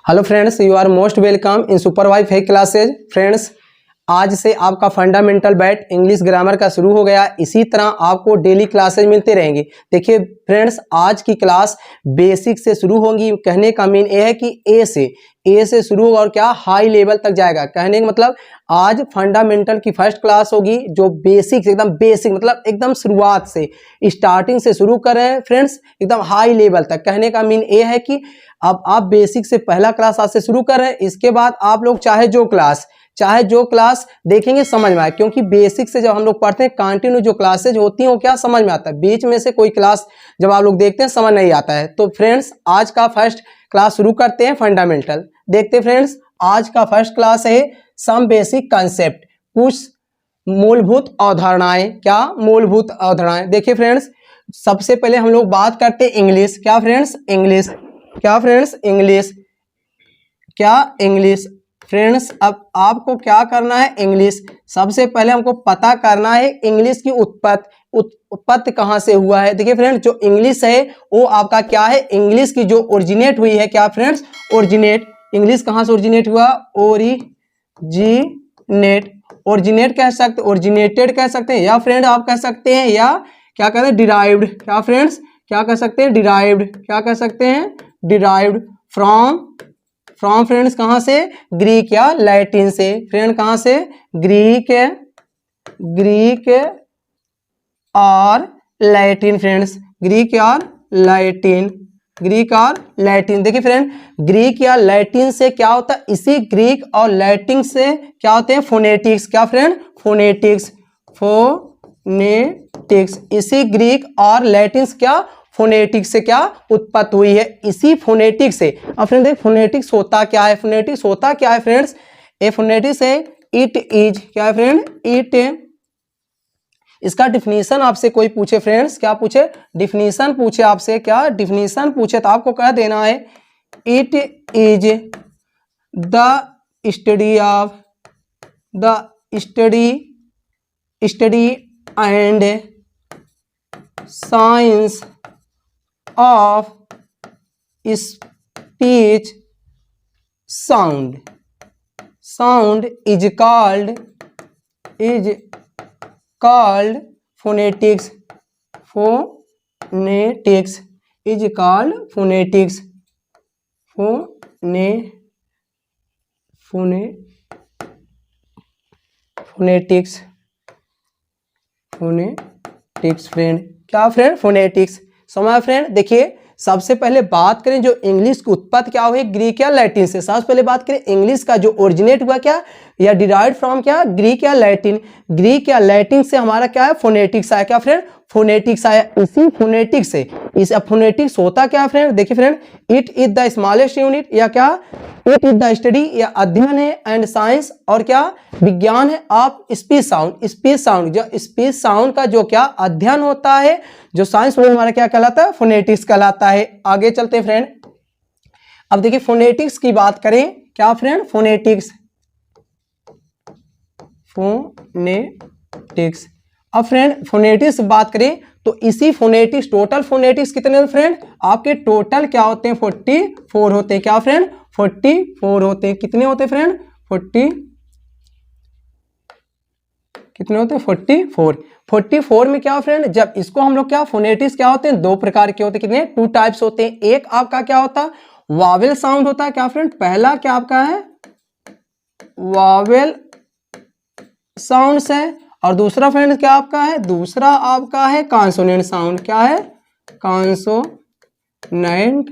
Hello friends, you are most welcome in supervise five classes. Friends, आज से आपका fundamental bat English grammar का शुरू हो गया। इसी तरह आपको डेली क्लासेज मिलते रहेंगे। देखिए फ्रेंड्स, आज की क्लास बेसिक से शुरू होगी। कहने का मीन ये है कि ए से शुरू होगा और क्या हाई लेवल तक जाएगा। कहने का मतलब आज फंडामेंटल की फर्स्ट क्लास होगी जो बेसिक एकदम बेसिक मतलब एकदम शुरुआत से स्टार्टिंग से शुरू कर रहे हैं फ्रेंड्स, एकदम हाई लेवल तक। कहने का मीन ये है कि अब आप बेसिक से पहला क्लास आज से शुरू कर रहे हैं। इसके बाद आप लोग चाहे जो क्लास देखेंगे समझ में आए, क्योंकि बेसिक से जब हम लोग पढ़ते हैं कंटिन्यू जो क्लासेज होती हैं वो क्या समझ में आता है। बीच में से कोई क्लास जब आप लोग देखते हैं समझ नहीं आता है। तो फ्रेंड्स, आज का फर्स्ट क्लास शुरू करते हैं फंडामेंटल। देखते हैं फ्रेंड्स, आज का फर्स्ट क्लास है सम बेसिक कंसेप्ट, कुछ मूलभूत अवधारणाएं। क्या मूलभूत अवधारणाएं? देखिए फ्रेंड्स, सबसे पहले हम लोग बात करते हैं इंग्लिश। क्या फ्रेंड्स? इंग्लिश। क्या फ्रेंड्स? इंग्लिश। क्या? इंग्लिश। फ्रेंड्स, अब आपको क्या करना है? इंग्लिश। सबसे पहले हमको पता करना है इंग्लिश की उत्पत्ति कहाँ से हुआ है। देखिए फ्रेंड्स, जो इंग्लिश है वो आपका क्या है? इंग्लिश की जो ओरिजिनेट हुई है। क्या फ्रेंड्स? ओरिजिनेट। इंग्लिश कहाँ से ओरिजिनेट हुआ? ओरिजिनेट कह सकते, ओरिजिनेटेड कह सकते हैं, या फ्रेंड आप कह सकते हैं, या क्या कहते हैं? डिराइव्ड। क्या फ्रेंड्स? क्या कह सकते हैं? डिराइव्ड। क्या कह सकते हैं? डिराइव्ड फ्रॉम फ्रेंड्स कहाँ से? ग्रीक या लैटिन से। फ्रेंड कहाँ से? ग्रीक और लैटिन। फ्रेंड्स, ग्रीक और लैटिन। देखिए फ्रेंड, ग्रीक या लैटिन से क्या होता है? इसी ग्रीक और लैटिन से क्या होते हैं? फोनेटिक्स। क्या फ्रेंड? फोनेटिक्स। इसी ग्रीक और लैटिन क्या फोनेटिक्स से क्या उत्पत्ति हुई है? इसी फोनेटिक्स से। अब फ्रेंड देख, फोनेटिक्स होता क्या है? फोनेटिक्स होता क्या है फ्रेंड्स? ए फोनेटिक्स है इट इज। क्या है फ्रेंड? इट। इसका डिफिनीशन आपसे कोई पूछे फ्रेंड्स, क्या पूछे? डिफिनीशन पूछे आपसे। क्या डिफिनीशन पूछे तो आपको कह देना है it is the study and science of speech sound is called phonetics is called phonetics friend. क्या फ्रेंड? फोनेटिक्स। समझ फ्रेंड? देखिए, सबसे पहले बात करें जो इंग्लिश की उत्पत्ति क्या हुई? ग्रीक या लैटिन से। सबसे पहले बात करें इंग्लिश का जो ओरिजिनेट हुआ क्या या डिराइव्ड फ्रॉम क्या? ग्रीक या लैटिन। ग्रीक या लैटिन से हमारा क्या है? फोनेटिक्स आया। क्या फ्रेंड? फोनेटिक्स आया। इसी फोनेटिक्स से इस फोनेटिक्स होता क्या फ्रेंड? देखिए friend, it is the smallest unit, या क्या? इट इज द स्टडी या अध्ययन है, एंड साइंस और क्या? विज्ञान है ऑफ स्पीच साउंड। जो स्पीच साउंड का जो क्या अध्ययन होता है, जो साइंस वो हमारा क्या कहलाता है? फोनेटिक्स कहलाता है। आगे चलते हैं फ्रेंड। अब देखिए फोनेटिक्स की बात करें। क्या फ्रेंड? फोनेटिक्स। अब फ्रेंड फोनेटिक्स बात करें तो इसी फोनेटिक्स, टोटल फोनेटिक्स कितने होते फ्रेंड? आपके टोटल क्या होते हैं? 44 होते हैं। क्या फ्रेंड? 44 होते हैं। कितने होते हैं फ्रेंड? 40 कितने होते हैं? 44 में क्या फ्रेंड? जब इसको हम लोग क्या फोनेटिक्स क्या होते हैं? दो प्रकार के होते हैं। कितने? 2 टाइप्स होते हैं। एक आपका क्या होता है? वावेल साउंड होता है। क्या फ्रेंड? पहला क्या आपका है? वावेल साउंड है। और दूसरा फ्रेंड क्या आपका है? दूसरा आपका है कॉन्सोनेंट साउंड। क्या है? Consonant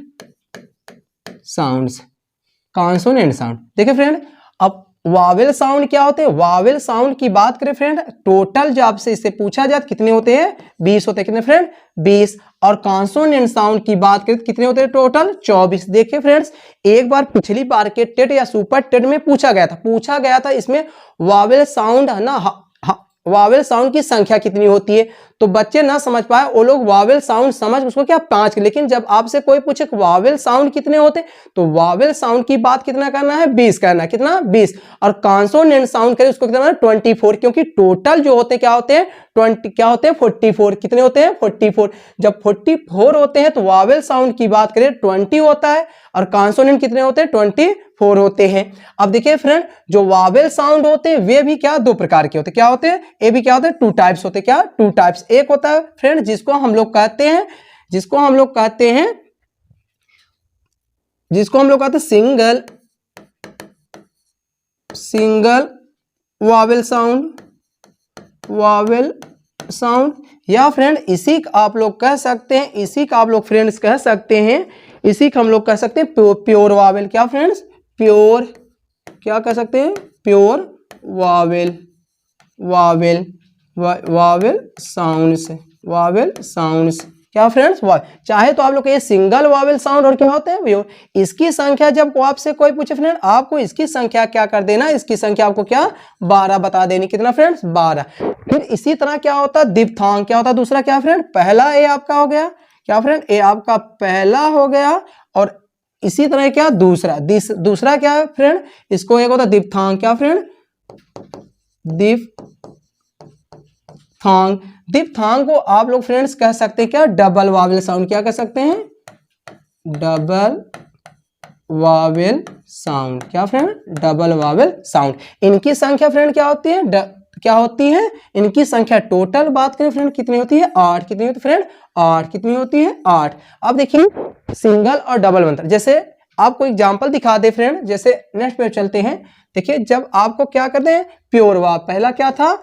sound. देखिए फ्रेंड, अब वावेल साउंड क्या होते हैं? वावेल साउंड की बात करें फ्रेंड, टोटल जो आपसे इससे पूछा जाए कितने होते हैं? 20 होते हैं। कितने फ्रेंड? 20। और कॉन्सोनेंट साउंड की बात करें कितने होते हैं? टोटल 24। देखिए फ्रेंड्स, एक बार पिछली बार के टेट या सुपर टेट में पूछा गया था इसमें वावेल साउंड है ना, वावेल साउंड की संख्या कितनी होती है। तो बच्चे ना समझ पाए, वो लोग वावेल साउंड समझ उसको क्या 5। लेकिन जब आपसे कोई पूछे वावेल साउंड कितने होते, तो वावेल साउंड की बात कितना करना है? 20 करना है। कितना? 20। और कॉन्सोनेंट साउंड करें उसको कितना? 24। क्योंकि टोटल जो होते क्या होते हैं? 20 क्या होते हैं 44, कितने होते हैं 44। जब 44 होते हैं तो वावेल साउंड की बात करें 20 होता है और कॉन्सोनेंट कितने होते हैं 24 होते हैं। अब देखिए फ्रेंड जो वावेल साउंड होते हैं वे भी क्या दो प्रकार के होते हैं, क्या होते हैं, ये भी क्या होते हैं टू टाइप्स होते हैं, क्या टू टाइप्स। एक होता है फ्रेंड जिसको हम लोग कहते हैं सिंगल वावेल साउंड, या फ्रेंड इसी का आप लोग कह सकते हैं, इसी का आप लोग फ्रेंड्स कह सकते हैं, इसी का हम लोग कह सकते हैं प्योर वावेल। क्या फ्रेंड्स, प्योर, क्या कह सकते हैं, प्योर वावेल साउंड्स। क्या फ्रेंड्स, चाहे तो आप लोग ये सिंगल वावेल साउंड और क्या होते हैं, इसकी संख्या जब आपसे कोई पूछे फ्रेंड आपको इसकी संख्या क्या कर देना, इसकी संख्या आपको क्या 12 बता देनी। कितना फ्रेंड्स, 12। फिर इसी तरह क्या होता है दिप्थांग, क्या होता है दूसरा, क्या फ्रेंड, पहला ए आपका हो गया, क्या फ्रेंड, ए आपका पहला हो गया, और इसी तरह क्या दूसरा क्या है फ्रेंड, इसको एक होता है दिप्थांग। क्या फ्रेंड, दिप्थांग को आप लोग फ्रेंड्स कह सकते हैं क्या डबल वावेल साउंड। क्या कह सकते हैं, डबल वावेल साउंड। क्या फ्रेंड, डबल वावेल साउंड। इनकी संख्या फ्रेंड क्या होती है, क्या होती है, इनकी संख्या टोटल बात करें फ्रेंड कितनी होती है, 8। कितनी होती है फ्रेंड, 8। कितनी होती है, 8। अब देखिए सिंगल और डबल मंत्र, जैसे आपको एग्जांपल दिखा दे फ्रेंड, जैसे नेक्स्ट पे चलते हैं। देखिए जब आपको क्या करते हैं प्योर पहला क्या था,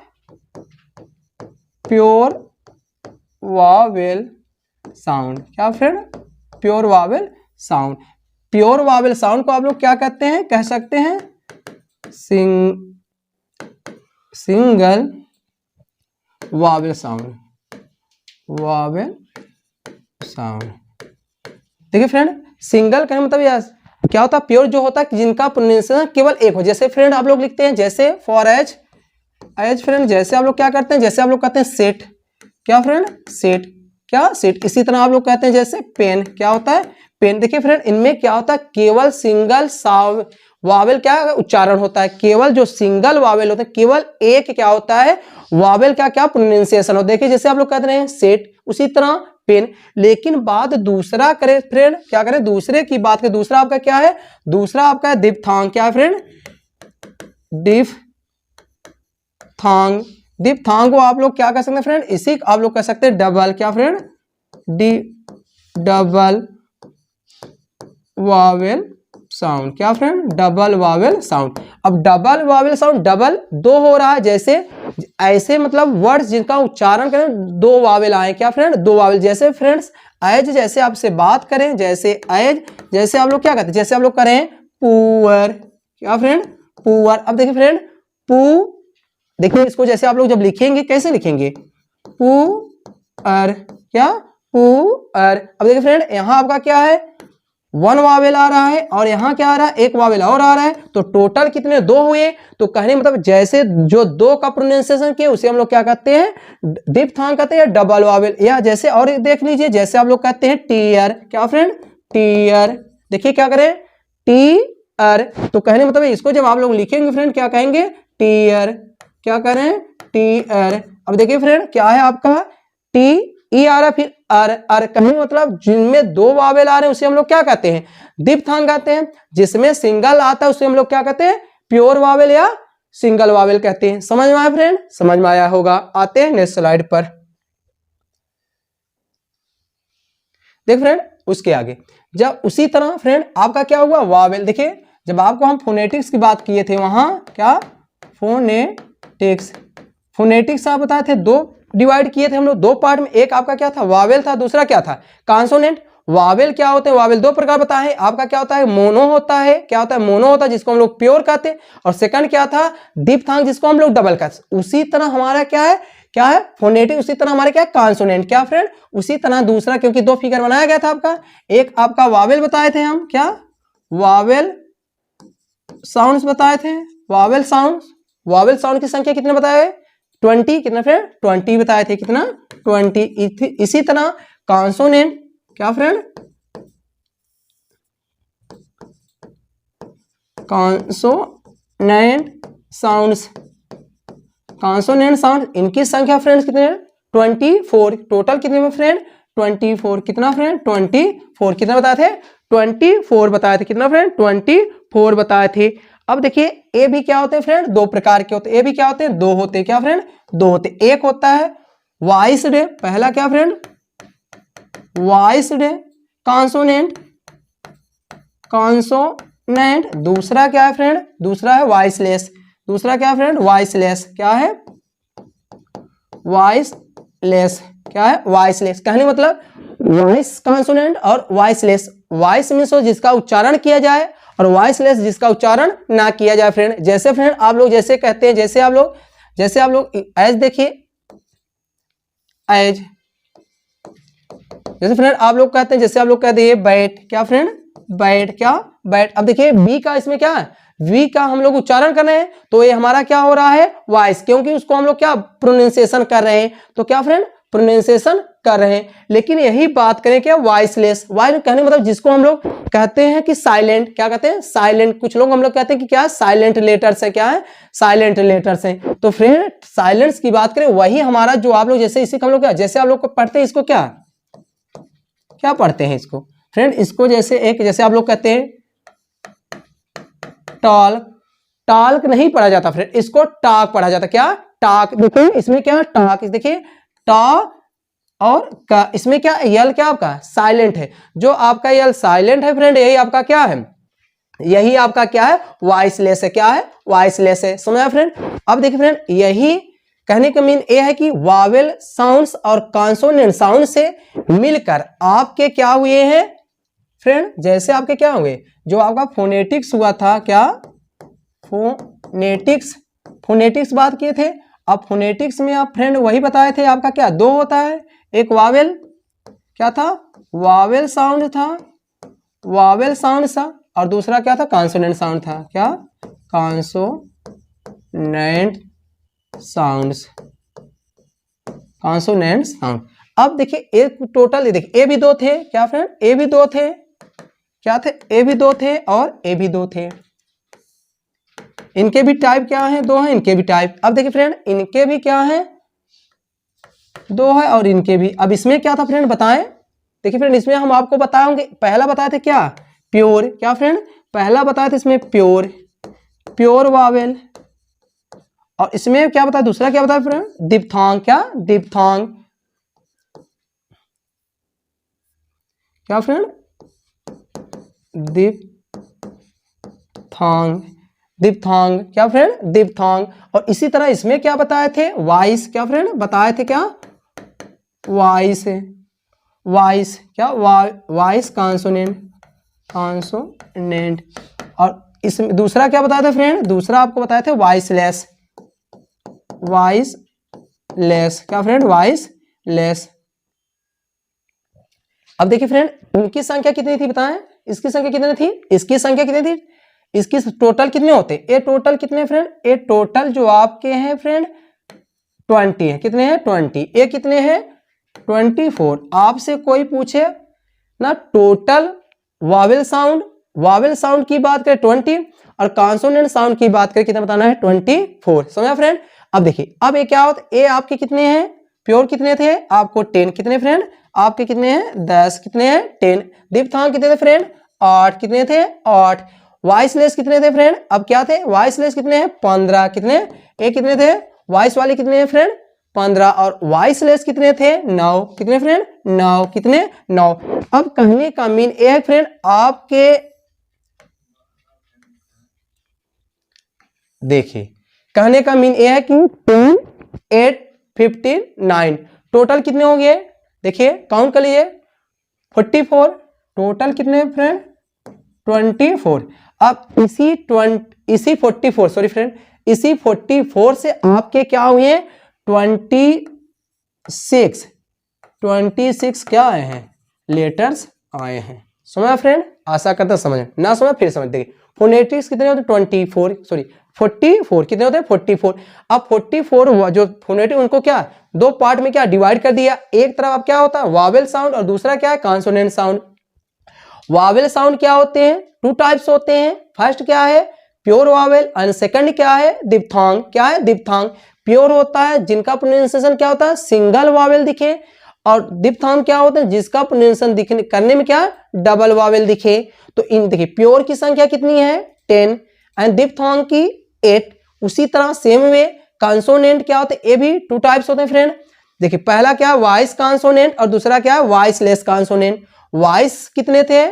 प्योर वावेल साउंड। क्या friend, pure Wavell sound. Pure Wavell sound को आप लोग क्या कहते हैं, कह सकते हैं सिंगल वावेल साउंड। देखिए फ्रेंड सिंगल का मतलब यार क्या होता है, प्योर जो होता है जिनका प्रोनाउंसिएशन केवल एक हो। जैसे फ्रेंड आप लोग लिखते हैं, जैसे फॉर एज फ्रेंड, जैसे आप लोग क्या करते हैं, जैसे आप लोग कहते हैं सेट। क्या फ्रेंड, सेट, क्या सेट। इसी तरह आप लोग कहते हैं जैसे पेन, क्या होता है पेन। देखिए फ्रेंड इनमें क्या होता है, केवल सिंगल वावेल क्या उच्चारण होता है, केवल जो सिंगल वावेल होता है केवल एक क्या होता है वावेल क्या प्रोनाउंसिएशन होता है। देखिए जैसे आप लोग कहते हैं सेट, उसी तरह पेन। लेकिन बात दूसरा करें फ्रेंड, क्या करें, दूसरे की बात करें, दूसरा आपका क्या है, दूसरा आपका है दिप्थांग। क्या है फ्रेंड, दिप्थांग को आप लोग क्या कह सकते हैं फ्रेंड, इसी आप लोग कह सकते हैं डबल। क्या फ्रेंड, डबल वावेल साउंड। क्या फ्रेंड, डबल वावेल साउंड। अब डबल वावेल साउंड डबल दो हो रहा है, जैसे ऐसे मतलब वर्ड्स जिनका उच्चारण करें दो वावेल आए। क्या फ्रेंड, दो वावेल। जैसे फ्रेंड्स एज, जैसे आपसे बात करें, जैसे एज, जैसे आप लोग क्या कहते हैं, जैसे आप लोग करें पुअर। क्या फ्रेंड, पुअर। अब देखिए फ्रेंड देखिए इसको जैसे आप लोग जब लिखेंगे कैसे लिखेंगे, पुअर। क्या, पुअर। अब देखिए फ्रेंड यहां आपका क्या है, वन वावेल आ रहा है और यहां क्या आ रहा है, एक वावेल और आ रहा है, तो टोटल कितने, दो हुए। तो कहने मतलब जैसे जो दो का प्रोनाउंसिएशन किए उसे हम लोग क्या कहते हैं दिप्थांग कहते हैं, डबल वावेल। या जैसे और देख लीजिए, जैसे आप लोग कहते हैं टीयर। क्या फ्रेंड, टीयर। देखिए क्या करें, टीयर। तो कहने मतलब इसको जब आप लोग लिखेंगे फ्रेंड क्या कहेंगे, टीयर। क्या करें, टीयर। अब देखिए फ्रेंड क्या है आपका टी ई आ रहा, फिर अर कहने मतलब जिनमें दो वावेल आ रहे हैं उसे हम लोग क्या कहते हैं, दिप्थांग कहते हैं। जिसमें सिंगल आता है उसे हम लोग क्या कहते हैं, प्योर वावेल या सिंगल वावेल कहते हैं। समझ में आया फ्रेंड, समझ में आया होगा। आते हैं नेक्स्ट स्लाइड पर। देख फ्रेंड उसके आगे जब उसी तरह फ्रेंड आपका क्या हुआ वावेल। देखिए जब आपको हम फोनेटिक्स की बात किए थे वहां क्या फोनेटिक्स आप बताए थे, दो डिवाइड किए थे हम लोग दो पार्ट में। एक आपका क्या था वावेल था, दूसरा क्या था कॉन्सोनेंट। वावेल क्या होते हैं, वावेल दो प्रकार बताए हैं। आपका क्या होता है मोनो होता है, क्या होता है मोनो होता है जिसको हम लोग प्योर कहते हैं, और सेकंड क्या था दिप्थांग जिसको हम लोग डबल कहते हैं। उसी तरह हमारा क्या है फोनेटिक, उसी तरह हमारे क्या है कॉन्सोनेंट। क्या फ्रेंड, उसी तरह दूसरा, क्योंकि दो फिगर बनाया गया था आपका, एक आपका वावेल बताए थे हम, क्या वावेल साउंड्स बताए थे, वावेल साउंड की संख्या कितने बताए, 20। कितना फ्रेंड, 20 बताए थे, कितना 20। इसी तरह कॉन्सोनेंट, क्या friend consonant sounds consonant sound इनकी संख्या फ्रेंड्स कितने हैं 24। टोटल कितने में फ्रेंड 24। कितना फ्रेंड 24। कितना बताए थे 24 बताए थे। कितना फ्रेंड 24 बताए थे। अब देखिए ए भी क्या होते हैं फ्रेंड दो प्रकार के होते हैं। ए भी क्या होते हैं दो होते हैं। क्या फ्रेंड दो होते हैं। एक होता है वॉइस्ड पहला क्या फ्रेंड वॉइस्ड कॉन्सोनेंट कॉन्सोनेंट। दूसरा क्या है फ्रेंड दूसरा है वॉइसलेस। दूसरा क्या है फ्रेंड वॉइसलेस। क्या है वॉइसलेस। क्या है वॉइसलेस। कहने मतलब वॉइस कॉन्सोनेंट और वॉइसलेस। वॉइस मींस जिसका उच्चारण किया जाए और वॉइसलेस जिसका उच्चारण ना किया जाए फ्रेंड। जैसे फ्रेंड आप लोग जैसे कहते हैं जैसे आप लोग एज देखिए एज जैसे फ्रेंड आप लोग कहते हैं जैसे आप लोग कहते हैं बैट। क्या फ्रेंड बैट। क्या बैट। अब देखिए बी का इसमें क्या है वी का हम लोग उच्चारण कर रहे हैं तो ये हमारा क्या हो रहा है वॉइस क्योंकि उसको हम लोग क्या प्रोनाउंसिएशन कर रहे हैं। तो क्या फ्रेंड प्रोनाउंसिएशन कर रहे हैं। लेकिन यही बात करें क्या वॉइसलेस। वॉइस कहने मतलब जिसको हम लोग कहते हैं कि साइलेंट। क्या कहते हैं साइलेंट। कुछ लोग हम लोग कहते हैं कि क्या है साइलेंट लेटर्स है। क्या है साइलेंट लेटर्स है। तो फ्रेंड साइलेंस की बात करें वही हमारा जो आप लोग जैसे इसी हम लोग क्या जैसे आप लोग को पढ़ते हैं इसको क्या क्या पढ़ते हैं इसको फ्रेंड इसको जैसे एक जैसे आप लोग कहते हैं टॉल्क। टॉल्क नहीं पढ़ा जाता फ्रेंड इसको टॉक पढ़ा जाता। क्या टॉक। देखिए इसमें क्या टॉक देखिए टॉ और का इसमें क्या यल क्या आपका साइलेंट है। जो आपका यल साइलेंट है फ्रेंड यही आपका क्या है यही आपका क्या है वॉइसलेस है। क्या है वॉइसलेस है। समझा फ्रेंड। अब देखिए फ्रेंड यही कहने का मीन ये है कि वावेल साउंड्स और कॉन्सोनेंट साउंड से मिलकर आपके क्या हुए हैं फ्रेंड जैसे आपके क्या हुए जो आपका फोनेटिक्स हुआ था। क्या फोनेटिक्स बात किए थे। अब फोनेटिक्स में आप फ्रेंड वही बताए थे आपका क्या दो होता है एक वावेल क्या था वावेल साउंड था वावेल साउंड था और दूसरा क्या था कॉन्सोनेंट साउंड था। क्या कॉन्सोनेंट साउंड्स कॉन्सोनेंट साउंड। अब देखिए एक टोटल देखिए ए भी दो थे। क्या फ्रेंड ए भी दो थे। क्या थे ए भी दो थे और ए भी दो थे। इनके भी टाइप क्या है दो हैं इनके भी टाइप। अब देखिए फ्रेंड इनके भी क्या है दो है और इनके भी। अब इसमें क्या था फ्रेंड बताएं। देखिए फ्रेंड इसमें हम आपको बताएंगे पहला बताए थे क्या प्योर। क्या फ्रेंड पहला बताए थे इसमें प्योर वावेल और इसमें क्या बताया दूसरा क्या बताया फ्रेंड दिप्थांग। क्या दिप्थांग। क्या फ्रेंड दिप्थांग दिप्थांग। क्या फ्रेंड दिप्थांग। और इसी तरह इसमें क्या बताए थे वॉइस। क्या फ्रेंड बताए थे क्या वॉइस वॉइस। क्या वॉइस कॉन्सोनेंट और इसमें दूसरा क्या बताया था फ्रेंड दूसरा आपको बताए थे वॉइसलेस क्या फ्रेंड वॉइसलेस। अब देखिए फ्रेंड उनकी संख्या कितनी थी बताएं। इसकी संख्या कितनी थी इसकी संख्या कितनी थी इसकी टोटल कितने होते ए टोटल कितने फ्रेंड ए टोटल जो आपके हैं फ्रेंड 20 है। कितने हैं 20। ए कितने हैं 24। आपसे कोई पूछे ना टोटल वावेल साउंड की बात करें 20 और कॉन्सोनेंट साउंड की बात करें कितना बताना है 24। समझा फ्रेंड। अब देखिए अब ये क्या होता ए आपके कितने हैं प्योर कितने थे आपको 10। कितने फ्रेंड आपके कितने हैं 10। कितने हैं 10। दिप्थांग कितने थे फ्रेंड 8। कितने थे 8। वॉइसलेस कितने थे फ्रेंड अब क्या थे वॉइसलेस कितने हैं 15। कितने ए कितने थे वॉइस वाले कितने हैं फ्रेंड 15 और वॉइसलेस कितने थे 9। कितने फ्रेंड 9। कितने 9। अब कहने का मीन ए है फ्रेंड आपके देखिए कहने का मीन ए है कि 10 8 59 टोटल कितने हो गए देखिए काउंट कर लीजिए 44। टोटल कितने फ्रेंड 24। अब इसी 44 सॉरी फ्रेंड इसी 44 से आपके क्या हुए 26 क्या आए हैं लेटर्स आए हैं। समझा फ्रेंड आशा करता समझ ना समझ फिर समझ देखिए फोनेटिक्स कितने होते 44 कितने होते हैं 44। अब 44 जो फोनेटिक उनको क्या दो पार्ट में क्या डिवाइड कर दिया। एक तरफ अब क्या होता है वावेल साउंड और दूसरा क्या है कॉन्सोनेंट साउंड। वावेल साउंड क्या होते हैं टू टाइप्स होते हैं। फर्स्ट क्या है प्योर वावेल एंड सेकंड क्या है दिप्थांग। क्या है दिप्थांग। प्योर होता है जिनका प्रोनाउंसिएशन क्या होता है, सिंगल वावेल दिखे, और डिप्थॉन्ग क्या होता है, जिसका प्रोनाउंसिएशन दिखने करने में क्या डबल वावेल दिखे। तो इन देखिए प्योर की संख्या कितनी है 10 एंड डिप्थॉन्ग की 8। उसी तरह सेम वे कॉन्सोनेंट क्या होते हैं, ये भी 2 टाइप्स होते हैं फ्रेंड। देखिए पहला क्या है वॉइस कॉन्सोनेंट और दूसरा क्या है वॉइस लेस कॉन्सोनेंट। वॉइस कितने थे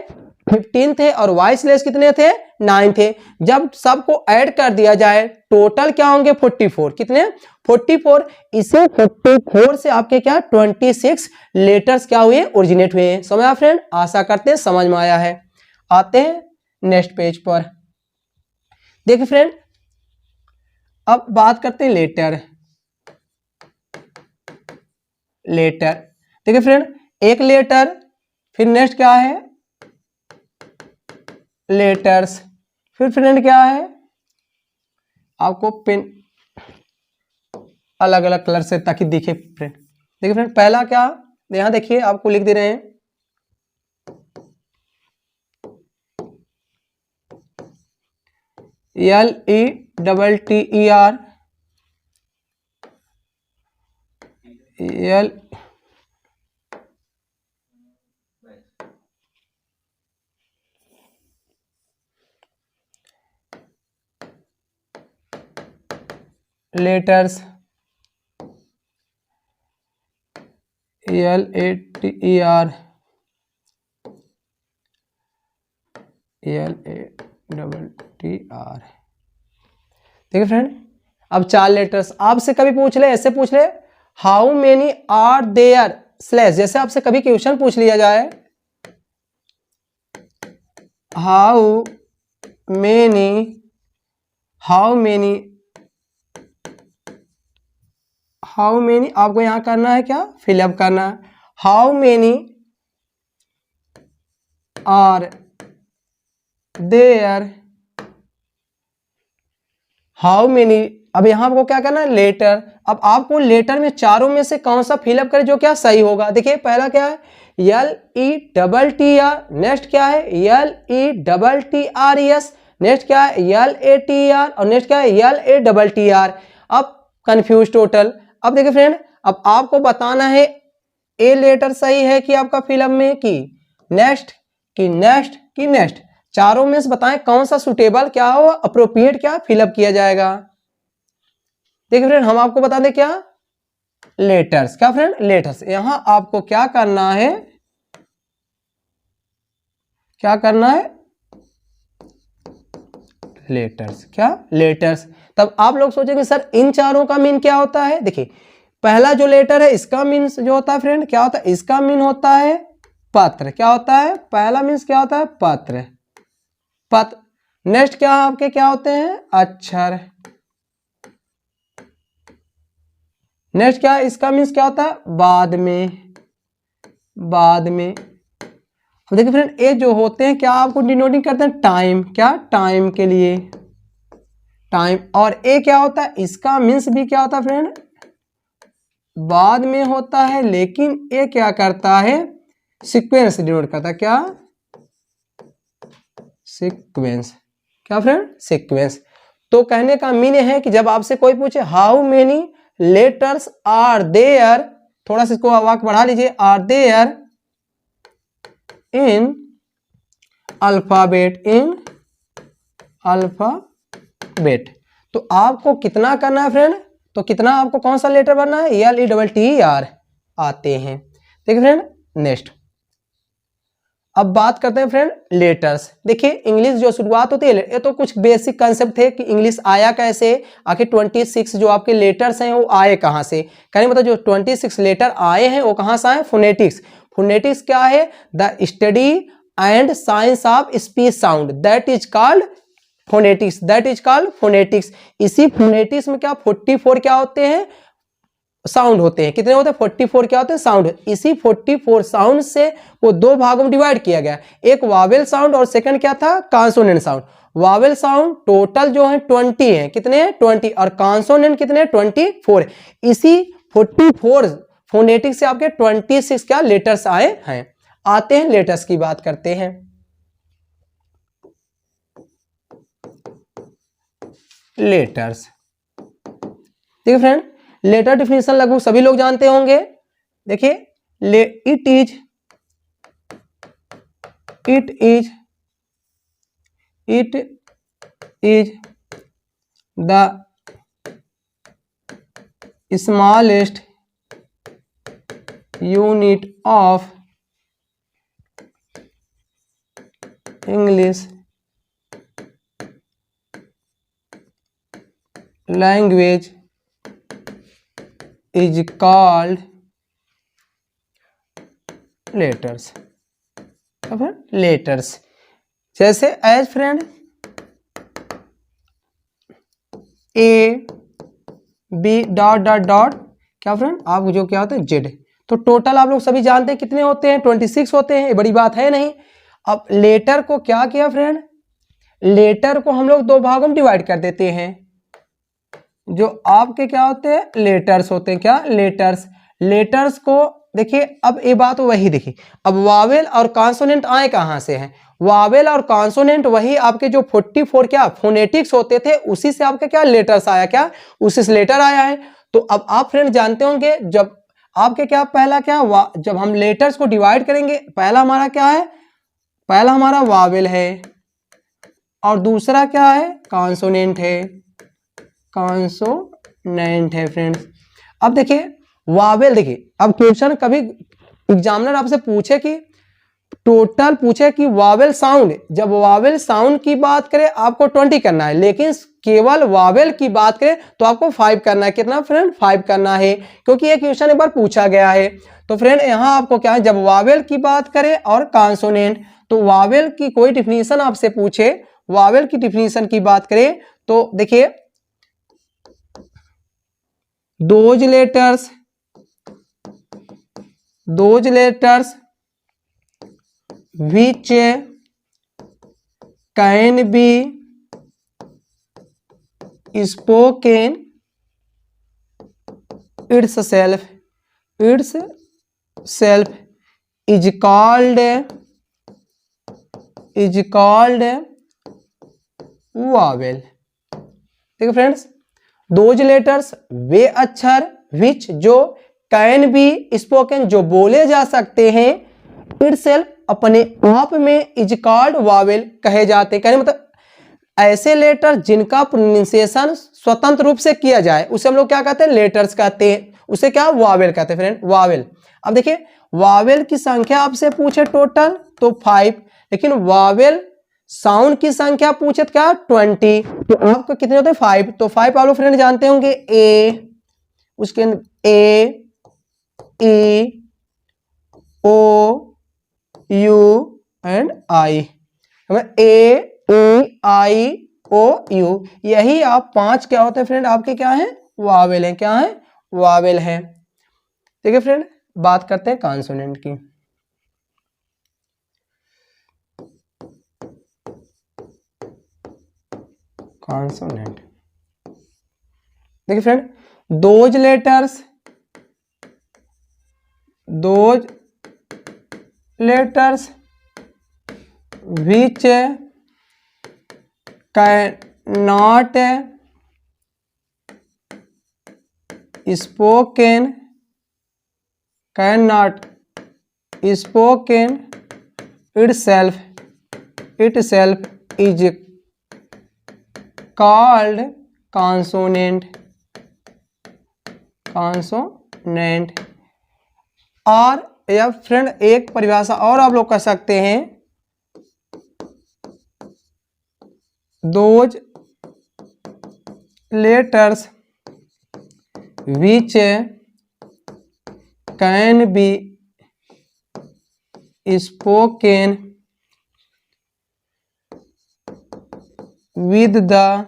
15 थे और वॉइस लेस कितने थे 9 थे। जब सबको ऐड कर दिया जाए टोटल क्या होंगे 44। कितने 44। इसे 44 से आपके क्या 26 लेटर्स क्या हुए ओरिजिनेट हुए हैं। समझ आया फ्रेंड, आशा करते हैं समझ में आया है। आते हैं नेक्स्ट पेज पर। देखिए फ्रेंड अब बात करते हैं लेटर। लेटर देखिए फ्रेंड एक लेटर, फिर नेक्स्ट क्या है लेटर्स, फिर फ्रेंड क्या है आपको पेन अलग अलग कलर से ताकि दिखे फ्रेंड। देखिए फ्रेंड पहला क्या यहां देखिए आपको लिख दे रहे हैं LETTER L letters LATER LATTER। देखिए फ्रेंड अब 4 लेटर्स आपसे कभी पूछ ले, ऐसे पूछ ले how many are there slash, जैसे आपसे कभी क्वेश्चन पूछ लिया जाए हाउ मेनी आपको यहां करना है क्या फिलअप करना है। How many are there, how many, अब यहां आपको क्या करना है लेटर। अब आपको लेटर में चारों में से कौन सा फिलअप करे जो क्या सही होगा। देखिए पहला क्या है LETTER, नेक्स्ट क्या है LETTERES, नेक्स्ट क्या है LATER और नेक्स्ट क्या है LATTER। अब कंफ्यूज टोटल। अब देखिए फ्रेंड अब आपको बताना है ए लेटर सही है कि आपका फिलअप में कि नेक्स्ट कि नेक्स्ट कि नेक्स्ट, चारों में से बताएं कौन सा सुटेबल क्या हो अप्रोप्रिएट क्या फिलअप किया जाएगा। देखिए फ्रेंड हम आपको बता दें क्या लेटर्स, क्या फ्रेंड लेटर्स। यहां आपको क्या करना है लेटर्स, क्या लेटर्स। तब आप लोग सोचेंगे सर इन चारों का मीन क्या होता है। देखिए पहला जो लेटर है इसका मीन जो होता है फ्रेंड क्या होता है, इसका मीन होता है पत्र। क्या होता है पहला मीन्स क्या होता है पत्र। नेक्स्ट क्या आपके क्या होते हैं अक्षर। नेक्स्ट क्या इसका मीन्स क्या होता है बाद में। देखिए फ्रेंड ये जो होते हैं क्या आपको डिनोटिंग करते हैं टाइम, क्या टाइम के लिए टाइम। और ए क्या होता है इसका मीन्स भी क्या होता है फ्रेंड बाद में होता है, लेकिन ये क्या करता है सीक्वेंस डिनोट करता है। क्या सीक्वेंस, क्या फ्रेंड सीक्वेंस। तो कहने का मीन है कि जब आपसे कोई पूछे how many letters are there, थोड़ा सा इसको वाक्य बढ़ा लीजिए आर देयर इन अल्फाबेट, तो आपको कितना करना है फ्रेंड, तो कितना आपको कौन सा लेटर भरना है LETTER आते हैं। देखिए फ्रेंड नेक्स्ट अब बात करते हैं फ्रेंड लेटर्स। देखिए इंग्लिश जो शुरुआत होती है ये तो कुछ बेसिक कंसेप्ट थे कि इंग्लिश आया कैसे, आखिर 26 जो आपके लेटर्स हैं वो आए कहाँ से। कहने मतलब जो 26 लेटर आए हैं वो कहाँ से आए फोनेटिक्स। फोनेटिक्स क्या है the study and science of speech sound that is called phonetics, that is called phonetics. इसी फोनेटिक्स में क्या 44 क्या होते हैं साउंड होते हैं। कितने होते हैं 44 क्या होते हैं साउंड। इसी 44 साउंड से वो 2 भागों में डिवाइड किया गया, एक वावेल साउंड और सेकंड क्या था consonant sound. Wavell sound total जो है 20 है, कितने 20 और कॉन्सोनेंट कितने 24। इसी 44 फोनेटिक्स से आपके 26 क्या लेटर्स आए हैं। आते हैं लेटर्स की बात करते हैं। लेटर्स देखिए फ्रेंड, लेटर डिफिनेशन लगभग सभी लोग जानते होंगे। देखिए, it is the smallest unit of English language is called letters। Letters जैसे as friend A B dot dot dot, क्या फ्रेंड आप जो क्या होता है जेड। तो टोटल आप लोग सभी जानते हैं कितने होते हैं, 26 होते हैं, ये बड़ी बात है नहीं। अब लेटर को क्या किया फ्रेंड, लेटर को हम लोग दो भागों में डिवाइड कर देते हैं। जो आपके क्या होते हैं, लेटर्स होते हैं। क्या लेटर्स, लेटर्स को देखिए, अब ये बात वही देखिए, अब वावेल और कॉन्सोनेंट आए कहां से हैं, वावेल और कॉन्सोनेंट वही आपके जो 44 क्या फोनेटिक्स होते थे, उसी से आपके क्या लेटर्स आया, क्या उसी से लेटर आया है। तो अब आप फ्रेंड जानते होंगे, जब आपके क्या पहला क्या जब हम लेटर्स को डिवाइड करेंगे, पहला हमारा क्या है, पहला हमारा वावेल है और दूसरा क्या है, कॉन्सोनेंट है, कॉन्सोनेंट है फ्रेंड्स। अब देखिए वावेल, देखिए अब क्वेश्चन कभी एग्जामिनर आपसे पूछे कि टोटल पूछे कि वावेल साउंड, जब वावेल साउंड की बात करें आपको 20 करना है, लेकिन केवल वावेल की बात करें तो आपको 5 करना है। कितना फ्रेंड, 5 करना है, क्योंकि ये क्वेश्चन एक बार पूछा गया है। तो फ्रेंड यहाँ आपको क्या है, जब वावेल की बात करें और कॉन्सोनेंट, तो वावेल की कोई डिफिनीशन आपसे पूछे, वावेल की डिफिनीशन की बात करें तो देखिए, those letters which can be spoken itself is called vowel। ठीक है फ्रेंड्स, दोज लेटर्स वे अक्षर विच जो कैन बी स्पोकन जो बोले जा सकते हैं, इटसेल्फ अपने आप में, इज कॉल्ड वावेल कहे जाते हैं। कहने मतलब ऐसे लेटर जिनका प्रोनाउंसिएशन स्वतंत्र रूप से किया जाए उसे हम लोग क्या कहते हैं, लेटर्स कहते हैं, उसे क्या वावेल कहते हैं फ्रेंड, वावेल। अब देखिए वावेल की संख्या आपसे पूछे टोटल तो 5, लेकिन वावेल साउंड की संख्या पूछे तो क्या 20, तो आपको कितने होते हैं 5। तो 5 आप लोग फ्रेंड जानते होंगे, ए, उसके अंदर A E O U and I, A E I O U, यही आप 5 क्या होते हैं फ्रेंड, आपके क्या है, वावेल है। क्या है, वावेल है। ठीक है फ्रेंड, बात करते हैं कॉन्सोनेंट की। कॉन्सोनेंट देखिए friend, those letters which cannot spoken itself is called consonant। और या फ्रेंड एक परिभाषा और आप लोग कह सकते हैं, those letters which can be spoken with the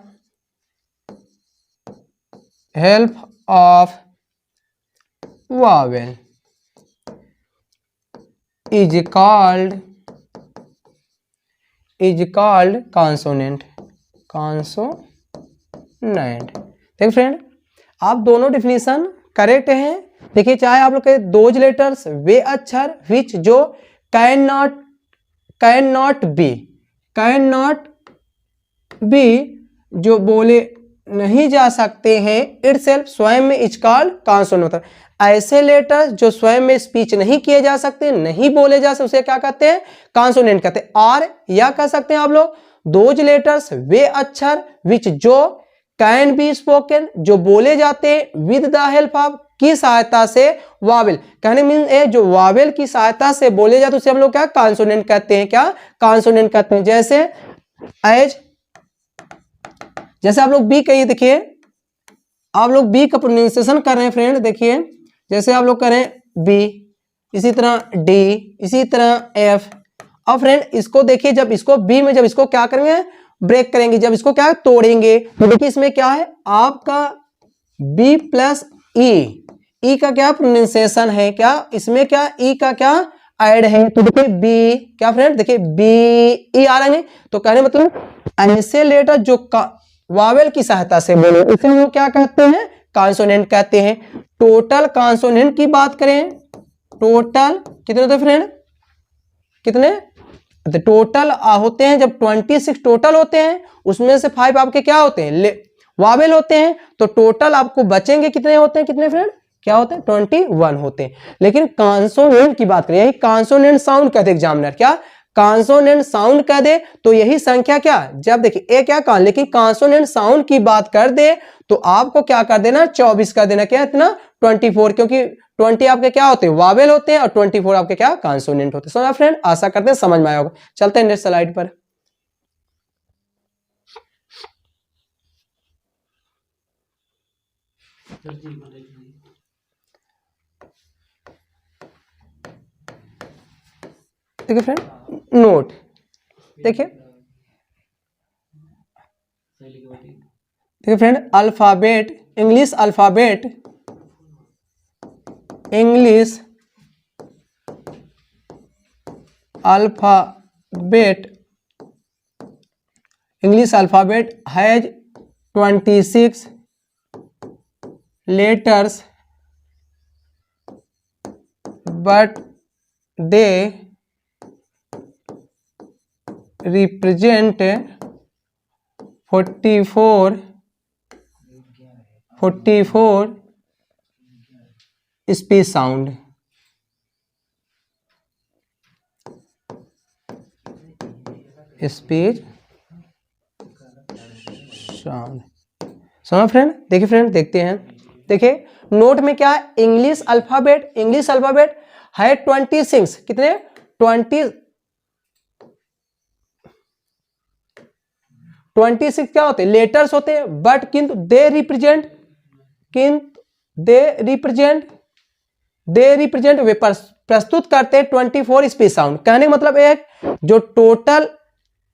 help of vowel is called consonant। देखिए फ्रेंड, आप दोनों डिफिनीशन करेक्ट हैं। देखिए चाहे आप लोग के दोज लेटर्स वे अक्षर विच जो कैन नॉट बी जो बोले नहीं जा सकते हैं, इटसेल्फ स्वयं में इज कॉल्ड कॉन्सोनेंट होता है। ऐसे लेटर्स जो स्वयं में स्पीच नहीं किए जा सकते, नहीं बोले जा सकते, उसे क्या कहते हैं? कॉन्सोनेंट कहते हैं। और या कह सकते हैं आप लोग दोज लेटर्स, वे अक्षर विच जो कैन बी स्पोकन, जो बोले जाते हैं विद द हेल्प ऑफ, की सहायता से, वावेल। कहने मीन जो वावेल की सहायता से बोले जाते उसे हम लोग क्या कॉन्सोनेंट कहते हैं, क्या कॉन्सोनेंट कहते हैं। जैसे एज, जैसे आप लोग बी कहिए, देखिए आप लोग बी का प्रोनाउंसिएशन कर रहे हैं फ्रेंड, देखिए जैसे आप लोग करें बी, इसी तरह डी, इसी तरह एफ। अब फ्रेंड इसको देखिए, जब इसको बी में जब इसको क्या करेंगे, ब्रेक करेंगे, जब इसको क्या तोड़ेंगे, तो देखिए इसमें क्या है आपका बी प्लस ई, ई का क्या प्रोनाउंसिएशन है, क्या इसमें क्या ई का क्या ऐड है, तो देखिए बी, क्या फ्रेंड देखिए बी ई आ रहे हैं। तो कहने मतलब ऐसे लेटर जो वावेल की सहायता से बोले उसे हम लोग क्या कहते हैं, कॉन्सोनेंट कहते हैं। टोटल कॉन्सोनेंट की बात करें, टोटल कितने होते हैं फ्रेंड, कितने टोटल होते हैं, जब 26 टोटल होते हैं उसमें से 5 आपके क्या होते हैं, वावेल होते हैं। तो टोटल आपको बचेंगे कितने होते हैं, कितने फ्रेंड, क्या होते हैं 21 होते हैं। लेकिन कॉन्सोनेंट की बात करें, यही कॉन्सोनेंट साउंड कहते हैं एग्जामिनर, क्या कॉन्सोनेंट साउंड कह दे तो यही संख्या क्या, जब देखिए ए क्या कॉन, लेकिन कॉन्सोनेंट साउंड की बात कर दे तो आपको क्या कर देना 24 कर देना, क्या इतना 24, क्योंकि 20 आपके क्या होते हैं वावेल होते हैं और 24 आपके क्या कॉन्सोनेंट होते हैं। समझा फ्रेंड, आशा करते हैं समझ में आया होगा। चलते हैं नेक्स्ट स्लाइड पर। देखिए फ्रेंड नोट, देखिए friend alphabet, English alphabet, English alphabet, English alphabet has 26 letters but they represent 44 speech sound। Speech sound. समझ फ्रेंड, देखिए फ्रेंड देखते हैं, देखिए नोट में क्या है, इंग्लिश अल्फाबेट, इंग्लिश अल्फाबेट है 26, कितने 26 क्या होते हैं लेटर्स होते हैं, बट किंतु दे रिप्रेजेंट वे प्रस्तुत करते हैं 24 स्पीच साउंड। कहने का मतलब एक जो टोटल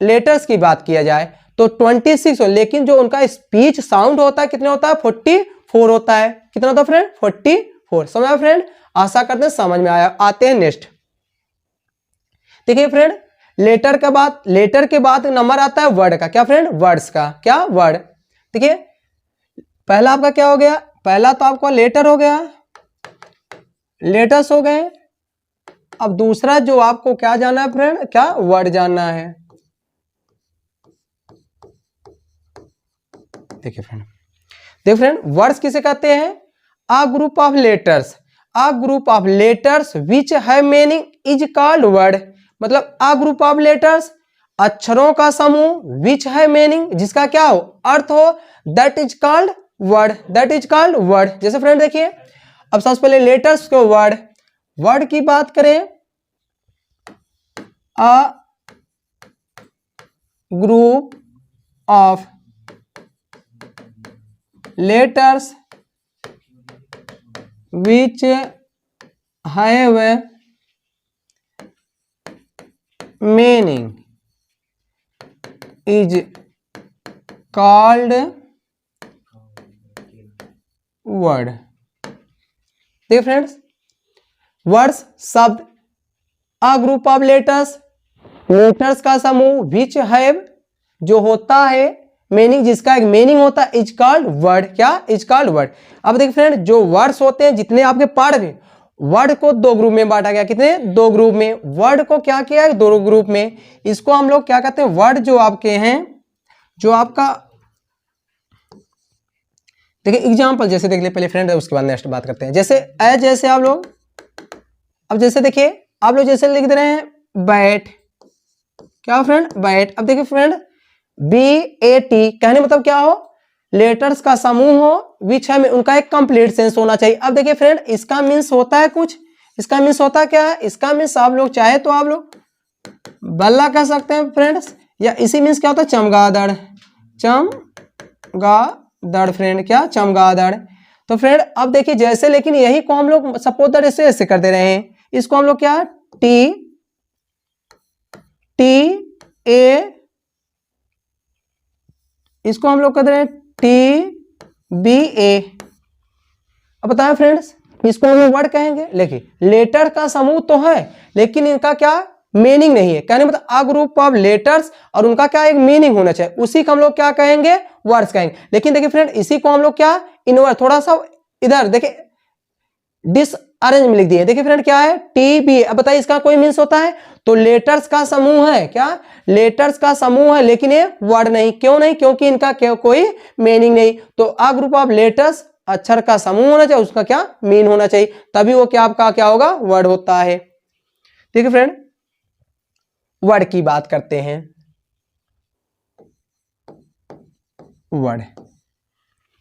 लेटर्स की बात किया जाए तो 26 हो, लेकिन जो उनका स्पीच साउंड होता है कितने होता है 44 होता है। कितना होता है फ्रेंड 44। समझ फ्रेंड, आशा करते हैं समझ में आया। आते हैं नेक्स्ट, देखिए फ्रेंड लेटर के बाद नंबर आता है वर्ड का, क्या फ्रेंड वर्ड्स का, क्या वर्ड। देखिए पहला आपका क्या हो गया, पहला तो आपका लेटर हो गया, लेटर्स हो गए। अब दूसरा जो आपको क्या जानना है फ्रेंड, क्या वर्ड जानना है। देखिए फ्रेंड वर्ड्स किसे कहते हैं, अ group of letters, a group of letters which have meaning is called word. मतलब अ ग्रुप ऑफ लेटर्स अक्षरों का समूह, विच है मीनिंग जिसका क्या हो अर्थ हो, that is called word, that is called word. जैसे फ्रेंड देखिए अब सबसे पहले लेटर्स को वर्ड, वर्ड की बात करें, अ group of letters which have meaning is called word। देखिए फ्रेंड्स वर्ड्स शब्द, अ ग्रुप ऑफ लेटर्स लेटर्स का समूह, विच हैव जो होता है, मीनिंग जिसका एक मीनिंग होता है, इज कॉल्ड वर्ड, क्या इज कॉल्ड वर्ड। अब देखिए फ्रेंड जो वर्ड्स होते हैं जितने आपके पार्ट में, वर्ड को 2 ग्रुप में बांटा गया, कितने 2 ग्रुप में, वर्ड को क्या किया है 2 ग्रुप में। इसको हम लोग क्या कहते हैं वर्ड जो आपके हैं, जो आपका देखिए एग्जाम्पल जैसे देख ले पहले फ्रेंड, उसके बाद नेक्स्ट बात करते हैं। जैसे जैसे आप लोग, अब जैसे देखिए आप लोग जैसे लिख दे रहे हैं बैट, क्या फ्रेंड, बैट। अब देखिए फ्रेंड BAT कहने मतलब क्या हो, लेटर्स का समूह हो विच है में उनका एक कंप्लीट सेंस होना चाहिए। अब देखिए फ्रेंड इसका मीन्स होता है कुछ, इसका मीन्स होता क्या है, इसका मीन्स आप लोग चाहे तो आप लोग बल्ला कह सकते हैं फ्रेंड्स, या इसी मीन्स क्या होता है चमगादड़, चमगादड़ फ्रेंड, क्या चमगादड़। तो फ्रेंड अब देखिए जैसे, लेकिन यही को हम लोग सपोज दैट ऐसे कर दे रहे हैं, इसको हम लोग क्या TA, इसको हम लोग कर दे रहे हैं TBA। अब बताएं फ्रेंड्स इसको हम वर्ड कहेंगे, देखिए लेटर का समूह तो है लेकिन इनका क्या मीनिंग नहीं है, कहने मतलब अ ग्रुप ऑफ लेटर्स और उनका क्या एक मीनिंग होना चाहिए, उसी को हम लोग क्या कहेंगे, वर्ड्स कहेंगे। लेकिन देखिए फ्रेंड इसी को हम लोग क्या इनवर्ट, थोड़ा सा इधर देखिए डिसअरेंज में लिख दिए। देखिए फ्रेंड क्या है TBA। अब बताइए इसका कोई मीन्स होता है, तो लेटर्स का समूह है, क्या लेटर्स का समूह है लेकिन ये वर्ड नहीं, क्यों नहीं, क्योंकि इनका कोई मीनिंग नहीं। तो अ ग्रुप ऑफ लेटर्स अक्षर का समूह होना चाहिए, उसका क्या मीन होना चाहिए, तभी वो क्या आपका क्या होगा, वर्ड होता है। ठीक है फ्रेंड, वर्ड की बात करते हैं। वर्ड,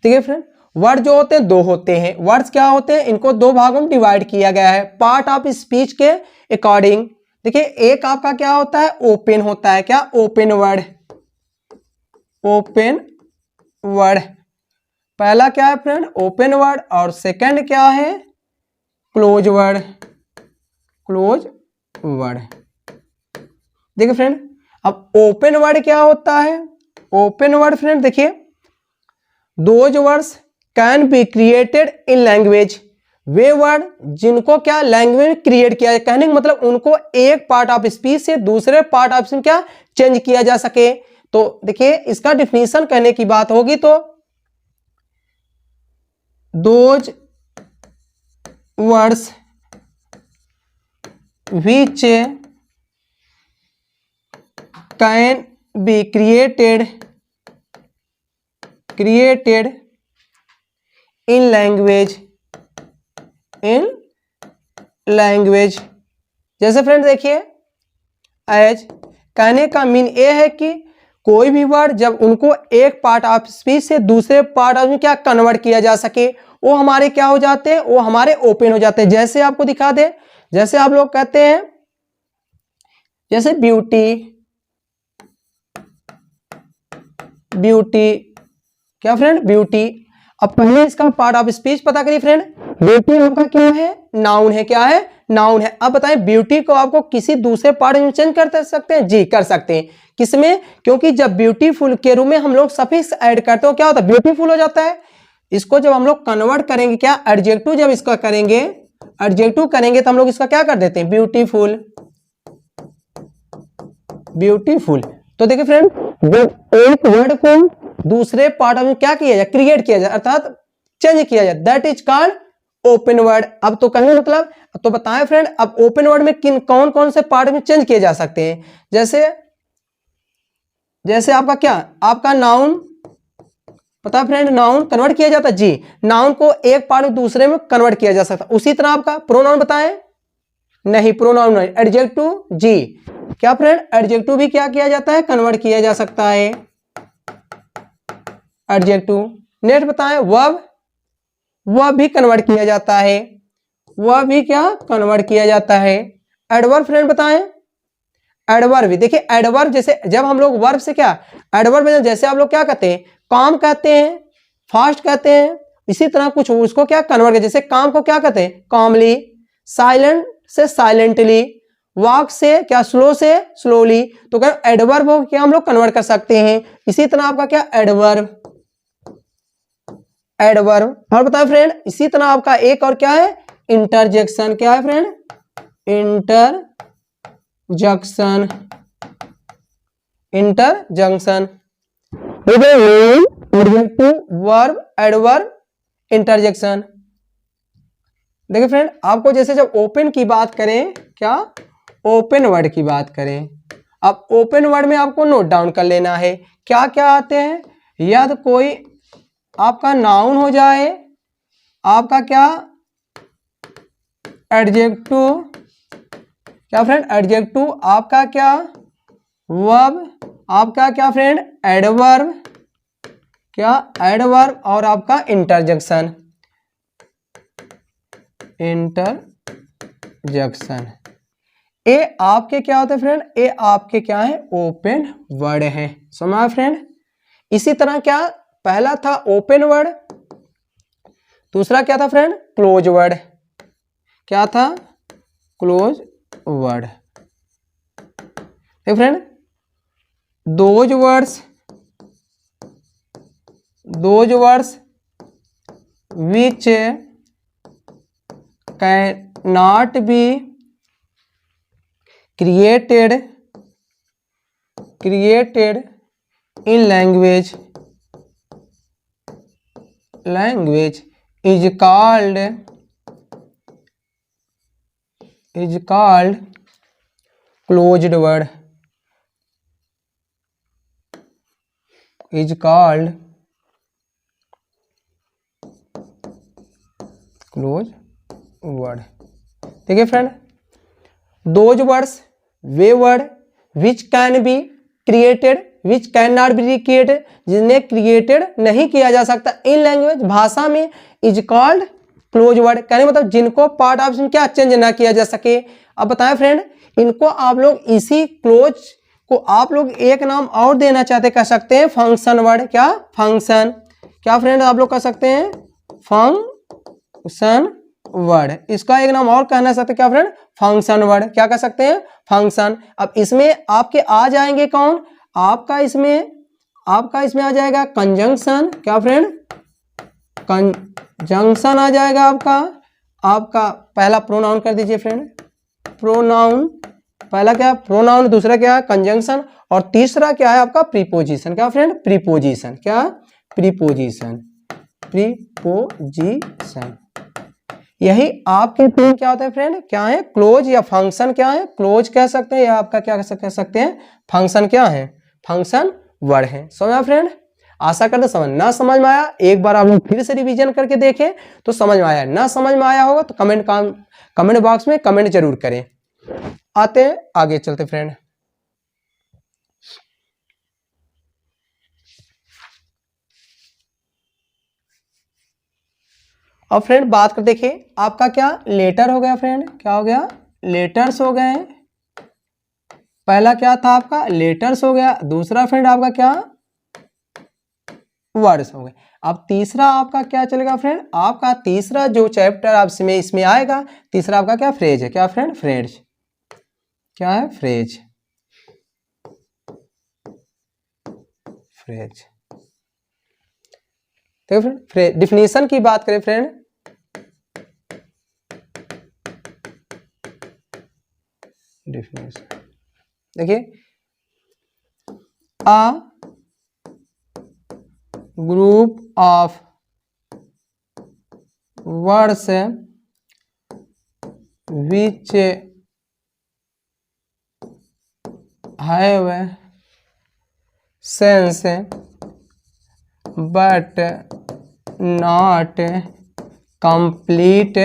ठीक है फ्रेंड, वर्ड जो होते हैं दो होते हैं। वर्ड्स क्या होते हैं, इनको दो भागों में डिवाइड किया गया है पार्ट ऑफ स्पीच के अकॉर्डिंग। देखिए एक आपका क्या होता है, ओपन होता है, क्या ओपन वर्ड, ओपन वर्ड पहला क्या है फ्रेंड, ओपन वर्ड, और सेकंड क्या है, क्लोज वर्ड, क्लोज वर्ड। देखिए फ्रेंड अब ओपन वर्ड क्या होता है, ओपन वर्ड फ्रेंड देखिए those words can be created in language, way word जिनको क्या लैंग्वेज में क्रिएट किया जाए, कहने का मतलब उनको एक पार्ट ऑफ स्पीच से दूसरे पार्ट ऑफ स्पीच क्या चेंज किया जा सके। तो देखिए इसका डिफिनीशन कहने की बात होगी तो those words which can be created in language, जैसे फ्रेंड देखिए एज कहने का मीन ये है कि कोई भी वर्ड जब उनको एक पार्ट ऑफ स्पीच से दूसरे पार्ट ऑफ में क्या कन्वर्ट किया जा सके, वो हमारे क्या हो जाते हैं, वो हमारे ओपन हो जाते हैं। जैसे आपको दिखा दे, जैसे आप लोग कहते हैं जैसे ब्यूटी, ब्यूटी क्या फ्रेंड, ब्यूटी। अब पहले इसका पार्ट ऑफ स्पीच पता करिए फ्रेंड, ब्यूटी आपका क्या है, नाउन है, क्या है, नाउन है। अब बताएं ब्यूटी को आपको किसी दूसरे पार्ट में चेंज कर सकते हैं, जी कर सकते हैं। किसमें, क्योंकि जब ब्यूटीफुल के रूप में हम लोग सफिक्स ऐड करते हो क्या होता है, ब्यूटीफुल हो जाता है। इसको जब हम लोग कन्वर्ट करेंगे क्या एडजेक्टिव, जब इसका करेंगे एडजेक्टिव करेंगे तो हम लोग इसका क्या कर देते हैं, ब्यूटीफुल, ब्यूटीफुल। तो देखिए फ्रेंड जब एक वर्ड को दूसरे पार्ट में क्या किया जाए, क्रिएट किया जाए अर्थात चेंज किया जाए, that is called open word. अब तो कहें मतलब, तो बताएं फ्रेंड अब ओपन वर्ड में किन कौन कौन से पार्ट में चेंज किए जा सकते हैं। जैसे आपका क्या, आपका नाउन पता फ्रेंड, नाउन कन्वर्ट किया जाता है, जी नाउन को एक पार्ट में दूसरे में कन्वर्ट किया जा सकता है। उसी तरह आपका प्रोनाउन बताएं, नहीं प्रोनाउन नहीं, एडजेक्टिव, जी क्या फ्रेंड एडजेक्टिव भी क्या किया जाता है, कन्वर्ट किया जा सकता है, एडजेक्टिव। नेक्स्ट बताएं वर्ब, वह भी कन्वर्ट किया जाता है, वह भी क्या कन्वर्ट किया जाता है। एडवर्ब फ्रेंड बताएं, एडवर्ब भी देखिए, एडवर्ब जैसे जब हम लोग वर्ब से क्या एडवर्ब जैसे आप लोग क्या कहते हैं, काम कहते हैं, फास्ट कहते हैं, इसी तरह कुछ उसको क्या कन्वर्ट, जैसे काम को क्या कहते हैं, कामली, साइलेंट से साइलेंटली, वॉक से क्या स्लो से स्लोली। तो क्या एडवर्ब हो क्या हम लोग कन्वर्ट कर सकते हैं। इसी तरह आपका क्या एडवर्ब, एडवर्ब। और बताओ फ्रेंड इसी तरह आपका एक और क्या है, इंटरजेक्शन, क्या है friend, interjunction, interjunction. Adjective, verb, adverb, interjection. देखिए फ्रेंड आपको जैसे जब ओपन की बात करें, क्या ओपन वर्ड की बात करें, अब ओपन वर्ड में आपको नोट डाउन कर लेना है क्या क्या आते हैं। यदि कोई आपका नाउन हो जाए, आपका क्या एडजेक्टिव, क्या फ्रेंड एडजेक्टिव, आपका क्या वर्ब, आपका क्या फ्रेंड एडवर्ब, क्या एडवर्ब, और आपका इंटरजेक्शन, इंटरजेक्शन। ए आपके क्या होते हैं फ्रेंड, ए आपके क्या है ओपन वर्ड है, समझा फ्रेंड। इसी तरह क्या पहला था ओपन वर्ड, दूसरा क्या था फ्रेंड क्लोज वर्ड, क्या था क्लोज वर्ड। देखो friend those words which can not be created in language is called closed word, is called closed word। देखिए friend those words way word which can be created, which can not be created, जिन्हें created नहीं किया जा सकता in language भाषा में, is called close word, कहने मतलब जिनको पार्ट ऑप्शन क्या चेंज ना किया जा सके। अब बताएं फ्रेंड इनको आप लोग इसी क्लोज को आप लोग एक नाम और देना चाहते कह सकते हैं फंक्शन वर्ड, क्या फंक्शन, क्या फ्रेंड आप लोग कह सकते हैं फंक्शन वर्ड, इसका एक नाम और कहना सकते क्या फ्रेंड फंक्शन वर्ड, क्या कह सकते हैं फंक्शन। अब इसमें आपके आ जाएंगे कौन, आपका इसमें आ जाएगा कंजंक्शन, क्या फ्रेंड कंजंक्शन आ जाएगा आपका पहला प्रोनाउन कर दीजिए फ्रेंड, प्रोनाउन पहला क्या प्रोनाउन, दूसरा क्या है कंजंक्शन, और तीसरा क्या है आपका प्रीपोजिशन, क्या फ्रेंड प्रीपोजिशन, क्या प्रीपोजिशन, प्रीपोजिशन। यही आपके तीन क्या होते हैं फ्रेंड, क्या है क्लोज या फंक्शन, क्या है क्लोज कह सकते हैं या आपका क्या कह सकते हैं फंक्शन, क्या है फंक्शन वर्ड है। समझा फ्रेंड, आशा करते समझ ना समझ में आया, एक बार आप लोग फिर से रिवीजन करके देखें तो समझ में आया, ना समझ में आया होगा तो कमेंट बॉक्स में कमेंट जरूर करें। आते हैं आगे चलते फ्रेंड। अब फ्रेंड बात कर देखिए आपका क्या लेटर हो गया फ्रेंड, क्या हो गया लेटर्स हो गए, पहला क्या था आपका लेटर्स हो गया, दूसरा फ्रेंड आपका क्या वर्ड्स हो गए। अब तीसरा आपका क्या चलेगा फ्रेंड, आपका तीसरा जो चैप्टर आप इसमें आएगा, तीसरा आपका क्या फ्रेज है, क्या फ्रेंड फ्रेज, क्या है फ्रेज, फ्रेज। तो फ्रेंड डिफिनीशन की बात करें फ्रेंड, डिफिनीशन देखिए a group of words which have sense but not complete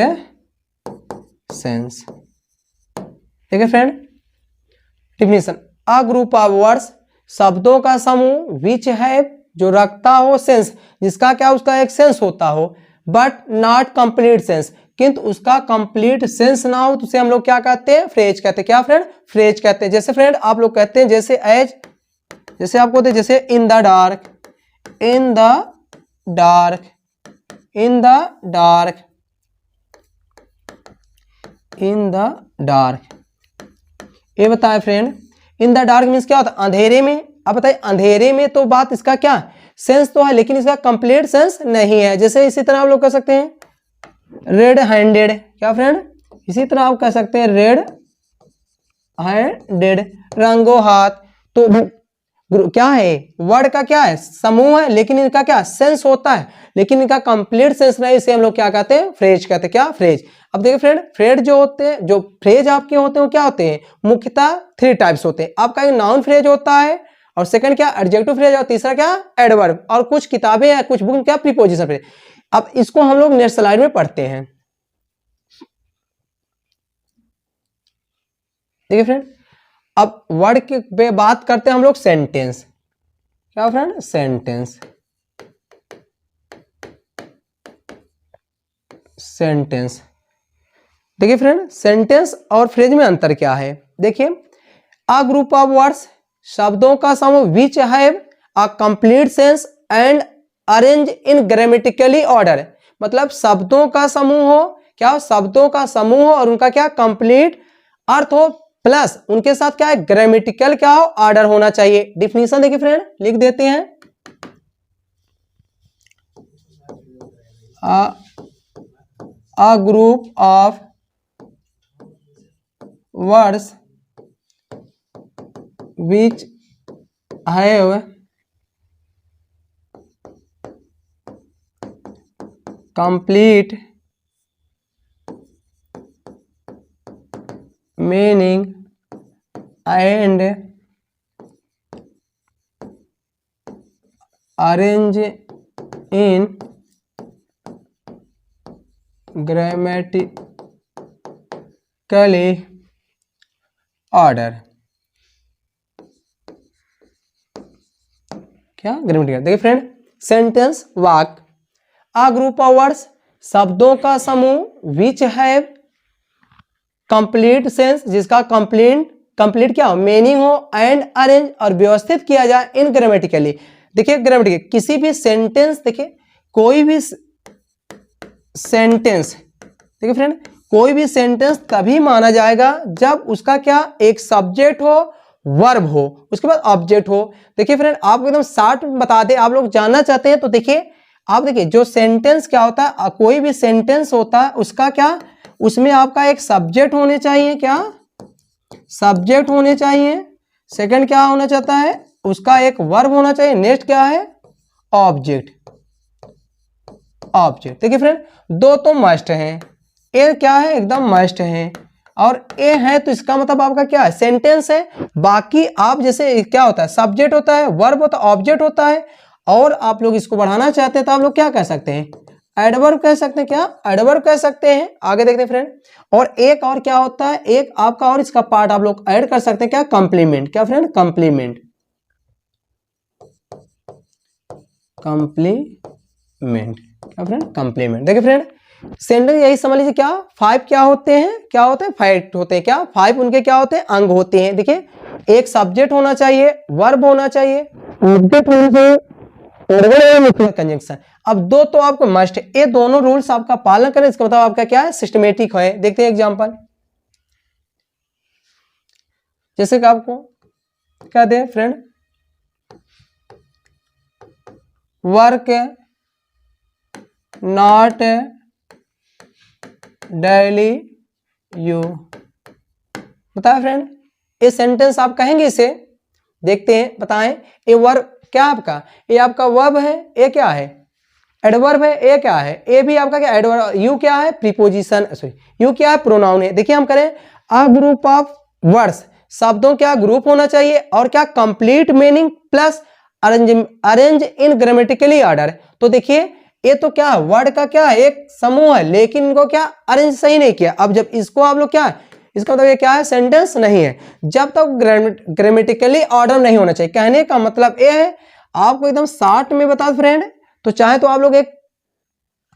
sense. देखिए friend definition a group of words शब्दों का समूह विच है जो रखता हो सेंस, जिसका क्या उसका एक सेंस होता हो, बट नॉट कंप्लीट सेंस, किंतु उसका कंप्लीट सेंस ना हो तो उसे हम लोग क्या कहते हैं फ्रेज कहते हैं, क्या फ्रेंड फ्रेज कहते हैं। जैसे फ्रेंड आप लोग कहते हैं जैसे एज, जैसे आपको होते जैसे in the dark, in the dark, in the dark, in the dark. ये बताएं friend in the dark means क्या होता है अंधेरे में। अब बताइए अंधेरे में तो बात इसका क्या सेंस तो है लेकिन इसका कंप्लीट सेंस नहीं है। जैसे इसी तरह आप लोग कह सकते हैं रेड हैंडेड, क्या फ्रेंड इसी तरह आप कह सकते हैं रेड हैंडेड, रंगो हाथ। तो क्या है वर्ड का क्या है समूह है लेकिन इनका क्या सेंस होता है, लेकिन इनका कंप्लीट सेंस नहीं, इसे हम लोग क्या कहते हैं फ्रेज कहते हैं, क्या फ्रेज। अब देखिए फ्रेंड फ्रेज जो होते हैं, जो फ्रेज आपके होते हैं वो क्या होते हैं मुख्यतः 3 टाइप्स होते हैं। आपका एक नाउन फ्रेज होता है और सेकंड क्या एडजेक्टिव फ्रेज और तीसरा क्या एडवर्ब, और कुछ किताबें या कुछ बुक क्या प्रीपोजिशन फ्रेज। अब इसको हम लोग नेक्स्ट स्लाइड में पढ़ते हैं। देखिए फ्रेंड, अब वर्ड की पे बात करते हैं हम लोग सेंटेंस। क्या फ्रेंड सेंटेंस, सेंटेंस। देखिए फ्रेंड सेंटेंस और फ्रेज में अंतर क्या है। देखिए अ ग्रुप ऑफ वर्ड्स, शब्दों का समूह which have a complete sense and arrange in grammatically order, मतलब शब्दों का समूह हो, क्या हो शब्दों का समूह हो और उनका क्या कंप्लीट अर्थ हो, प्लस उनके साथ क्या है ग्रामेटिकल क्या हो ऑर्डर होना चाहिए। डिफिनीशन देखिए फ्रेंड लिख देते हैं, a group of words which have complete meaning and arrange in grammatically order। क्या ग्रामेटिकल। देखिए फ्रेंड सेंटेंस वाक्य, अ ग्रुप ऑफ वर्ड्स शब्दों का समूह, विच हैव कंप्लीट सेंस जिसका कंप्लीट क्या हो मीनिंग हो, एंड अरेंज और व्यवस्थित किया जाए इन ग्रामेटिकली। देखिए ग्रामेटिकल किसी भी सेंटेंस, देखिए कोई भी सेंटेंस, देखिए फ्रेंड कोई भी सेंटेंस तभी माना जाएगा जब उसका क्या एक सब्जेक्ट हो, वर्ब हो, उसके बाद ऑब्जेक्ट हो। देखिए फ्रेंड आपको एकदम शॉर्ट में बता दे, आप लोग जानना चाहते हैं तो देखिए आप देखिए जो सेंटेंस क्या होता है, कोई भी सेंटेंस होता है उसका क्या उसमें आपका एक सब्जेक्ट होने चाहिए, क्या सब्जेक्ट होने चाहिए, सेकंड क्या होना चाहता है उसका एक वर्ब होना चाहिए, नेक्स्ट क्या है ऑब्जेक्ट। ऑब्जेक्ट देखिए फ्रेंड दो तो मस्ट हैं, ए क्या है एकदम मस्ट है और ए है तो इसका मतलब आपका क्या है सेंटेंस है। बाकी आप जैसे क्या होता है सब्जेक्ट होता है, वर्ब होता है, ऑब्जेक्ट होता है, और आप लोग इसको बढ़ाना चाहते हैं तो आप लोग क्या कह सकते हैं एडवर्ब कह सकते हैं, क्या एडवर्ब कह सकते हैं। आगे देखते हैं फ्रेंड, और एक और क्या होता है एक आपका और इसका पार्ट आप लोग ऐड कर सकते हैं, क्या कंप्लीमेंट। क्या फ्रेंड कंप्लीमेंट, कंप्लीमेंट क्या फ्रेंड कंप्लीमेंट। देखिए फ्रेंड सेंटेंस यही समझ लीजिए, क्या 5 क्या होते हैं, क्या होते हैं 5 होते हैं, क्या 5 उनके क्या होते हैं अंग होते हैं। देखिए एक सब्जेक्ट होना चाहिए, वर्ब होना चाहिए, ऑब्जेक्ट होना चाहिए, कंजंक्शन। अब दो तो आपको मस्ट, ये दोनों रूल्स आपका पालन करें इसका मतलब आपका क्या है सिस्टमेटिक है। देखते हैं एग्जांपल, जैसे कि आपको क्या they friend work not daily you, बताए फ्रेंड ये सेंटेंस आप कहेंगे इसे, देखते हैं बताएं। ये वर्ब क्या आपका, ये आपका वर्ब है, ये क्या है एडवर्ब है, ये क्या है ये भी आपका क्या एडवर्ब, यू क्या है प्रीपोजिशन, सॉरी यू क्या है प्रोनाउन है। देखिए हम करें अ ग्रुप ऑफ वर्ड्स, शब्दों क्या ग्रुप होना चाहिए और क्या complete meaning plus arrange in grammatically order. तो देखिए ये तो क्या वर्ड का क्या है एक समूह है, लेकिन इनको क्या अरेंज सही नहीं किया। अब जब इसको आप लोग क्या इसका मतलब ये क्या है सेंटेंस नहीं है जब तक ग्रामेटिकली ऑर्डर नहीं होना चाहिए। कहने का मतलब ये है आपको एकदम शॉर्ट में बता फ्रेंड, तो चाहे तो आप लोग एक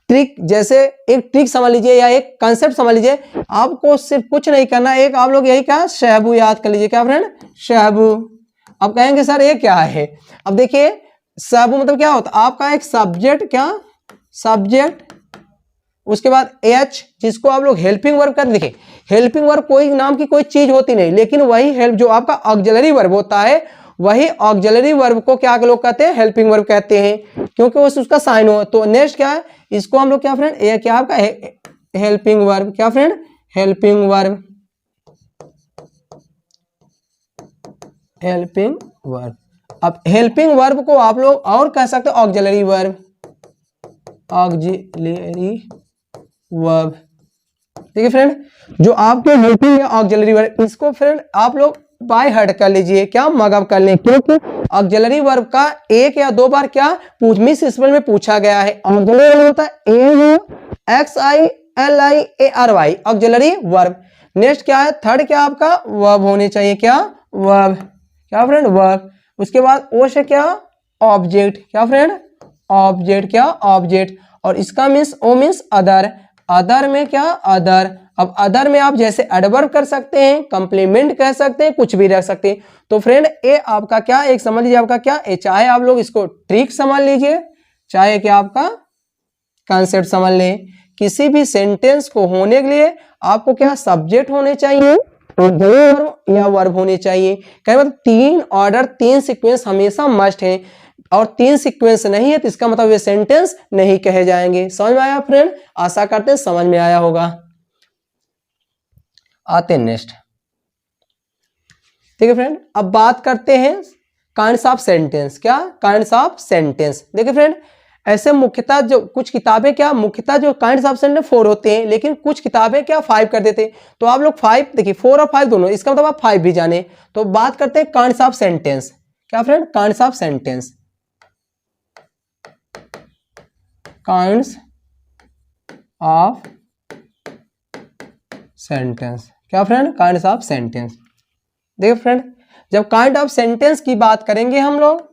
ट्रिक जैसे एक ट्रिक समझ लीजिए या एक कंसेप्ट समझ लीजिए, आपको सिर्फ कुछ नहीं करना, एक आप लोग यही क्या शहबू याद कर लीजिए। क्या फ्रेंड शहबू। अब कहेंगे सर ये क्या है, अब देखिए शहबू मतलब क्या होता है आपका एक सब्जेक्ट, क्या सब्जेक्ट, उसके बाद एच जिसको आप लोग हेल्पिंग वर्ब कर। देखिए हेल्पिंग वर्ब कोई नाम की कोई चीज होती नहीं, लेकिन वही हेल्प जो आपका ऑक्सिलरी वर्ब होता है वही ऑक्सिलरी वर्ब को क्या लोग कहते हैं हेल्पिंग वर्ब कहते हैं, क्योंकि उसका साइन हो। तो नेक्स्ट क्या है इसको हम लोग क्या फ्रेंड ये क्या आपका हेल्पिंग वर्ब, क्या friend helping verb, helping verb. अब हेल्पिंग वर्ब को आप लोग और कह सकते हैं ऑक्सिलरी वर्ब, ऑक्सिलरी वर्ब। ठीक है फ्रेंड जो आपके हेल्पिंग है ऑक्सिलरी वर्ब, इसको फ्रेंड आप लोग बाय हार्ट कर लीजिए, क्या मगअप कर लें, क्योंकि ऑक्सिलरी वर्ब का एक या दो बार क्या मिस स्पेल में पूछा गया है। ऑक्सिलरी वर्ब होता है AUXILIARY ऑक्सिलरी वर्ब। नेक्स्ट क्या है, थर्ड क्या आपका वर्ब होने चाहिए, क्या वर्ब, क्या फ्रेंड वर्ब। उसके बाद ओ से क्या ऑब्जेक्ट, क्या फ्रेंड ऑब्जेक्ट, क्या ऑब्जेक्ट। और इसका means O means other, other में क्या अदर। अब अदर में आप जैसे एडवर्ब कर सकते हैं, कंप्लीमेंट कह सकते हैं, कुछ भी रख सकते हैं। तो फ्रेंड ए आपका क्या एक समझ लीजिए आपका क्या ए, चाहे आप लोग इसको ट्रिक समझ लीजिए, चाहे क्या आपका कॉन्सेप्ट समझ लें। किसी भी सेंटेंस को होने के लिए आपको क्या सब्जेक्ट होने चाहिए या वर्ब होने चाहिए। क्या मतलब तीन ऑर्डर तीन सीक्वेंस हमेशा मस्ट है, और तीन सीक्वेंस नहीं है तो इसका मतलब ये सेंटेंस नहीं कहे जाएंगे। समझ में आया फ्रेंड, आशा करते हैं समझ में आया होगा। आते हैं नेक्स्ट, ठीक है फ्रेंड। अब बात करते हैं काइंड्स ऑफ सेंटेंस, क्या काइंड्स ऑफ सेंटेंस। देखिए फ्रेंड, ऐसे मुख्यतः जो कुछ किताबें क्या मुख्यतः जो काइंड्स ऑफ सेंटेंस 4 होते हैं, लेकिन कुछ किताबें क्या 5 कर देते हैं। तो आप लोग 5 देखिए 4 और 5 दोनों, इसका मतलब आप 5 भी जाने। तो बात करते हैं काइंड्स ऑफ सेंटेंस, क्या friend kinds of sentence, kinds of sentence, क्या फ्रेंड काइंड्स ऑफ सेंटेंस। देखिए फ्रेंड, जब काइंड ऑफ सेंटेंस की बात करेंगे हम लोग,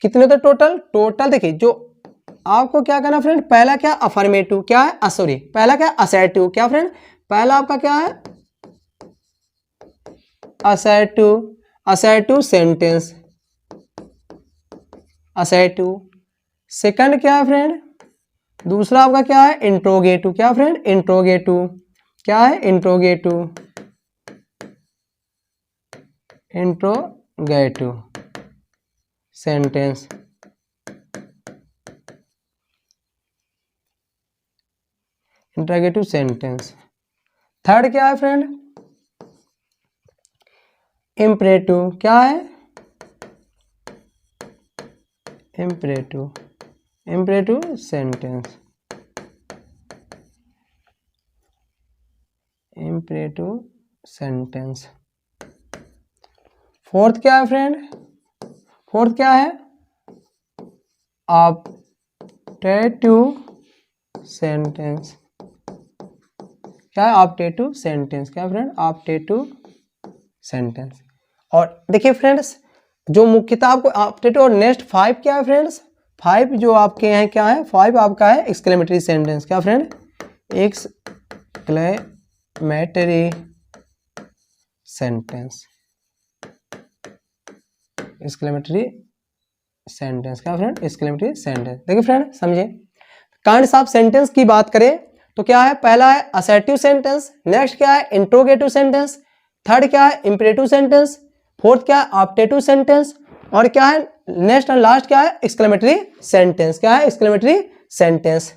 कितने तो टोटल देखिए जो आपको क्या करना फ्रेंड, पहला क्या अफर्मेटिव, क्या है सॉरी पहला क्या असर्टिव, क्या फ्रेंड पहला आपका क्या है असर्टिव सेंटेंस, असर्टिव। सेकंड क्या है फ्रेंड, दूसरा आपका क्या है इंट्रोगेटिव, क्या फ्रेंड इंट्रोगेटिव, क्या है interrogative, interrogative sentence. Interrogative sentence. Third क्या है फ्रेंड इम्परेटिव, क्या है imperative, imperative sentence, imperative sentence. Fourth क्या है फ्रेंड, फोर्थ क्या है ऑप्टेटिव सेंटेंस, क्या है ऑप्टेटिव सेंटेंस, क्या फ्रेंड ऑप्टेटिव सेंटेंस। और देखिए फ्रेंड्स, जो मुख्यतः आपको ऑप्टेटिव और नेक्स्ट 5 क्या है फ्रेंड्स, 5 जो आपके हैं क्या है 5 आपका है एक्सक्लेमेटरी सेंटेंस, क्या friend exclamatory sentence, exclamatory sentence, क्या फ्रेंड एक्सक्लेमेटरी सेंटेंस। देखिए फ्रेंड समझे, काइंड्स ऑफ सेंटेंस की बात करें तो क्या है, पहला है असर्टिव सेंटेंस, नेक्स्ट क्या है इंट्रोगेटिव सेंटेंस, थर्ड क्या है इंपरेटिव सेंटेंस, फोर्थ क्या है ऑप्टेटिव सेंटेंस, और क्या है नेक्स्ट और लास्ट क्या है एक्सक्लेमेटरी सेंटेंस, क्या है एक्सक्लेमेटरी सेंटेंस।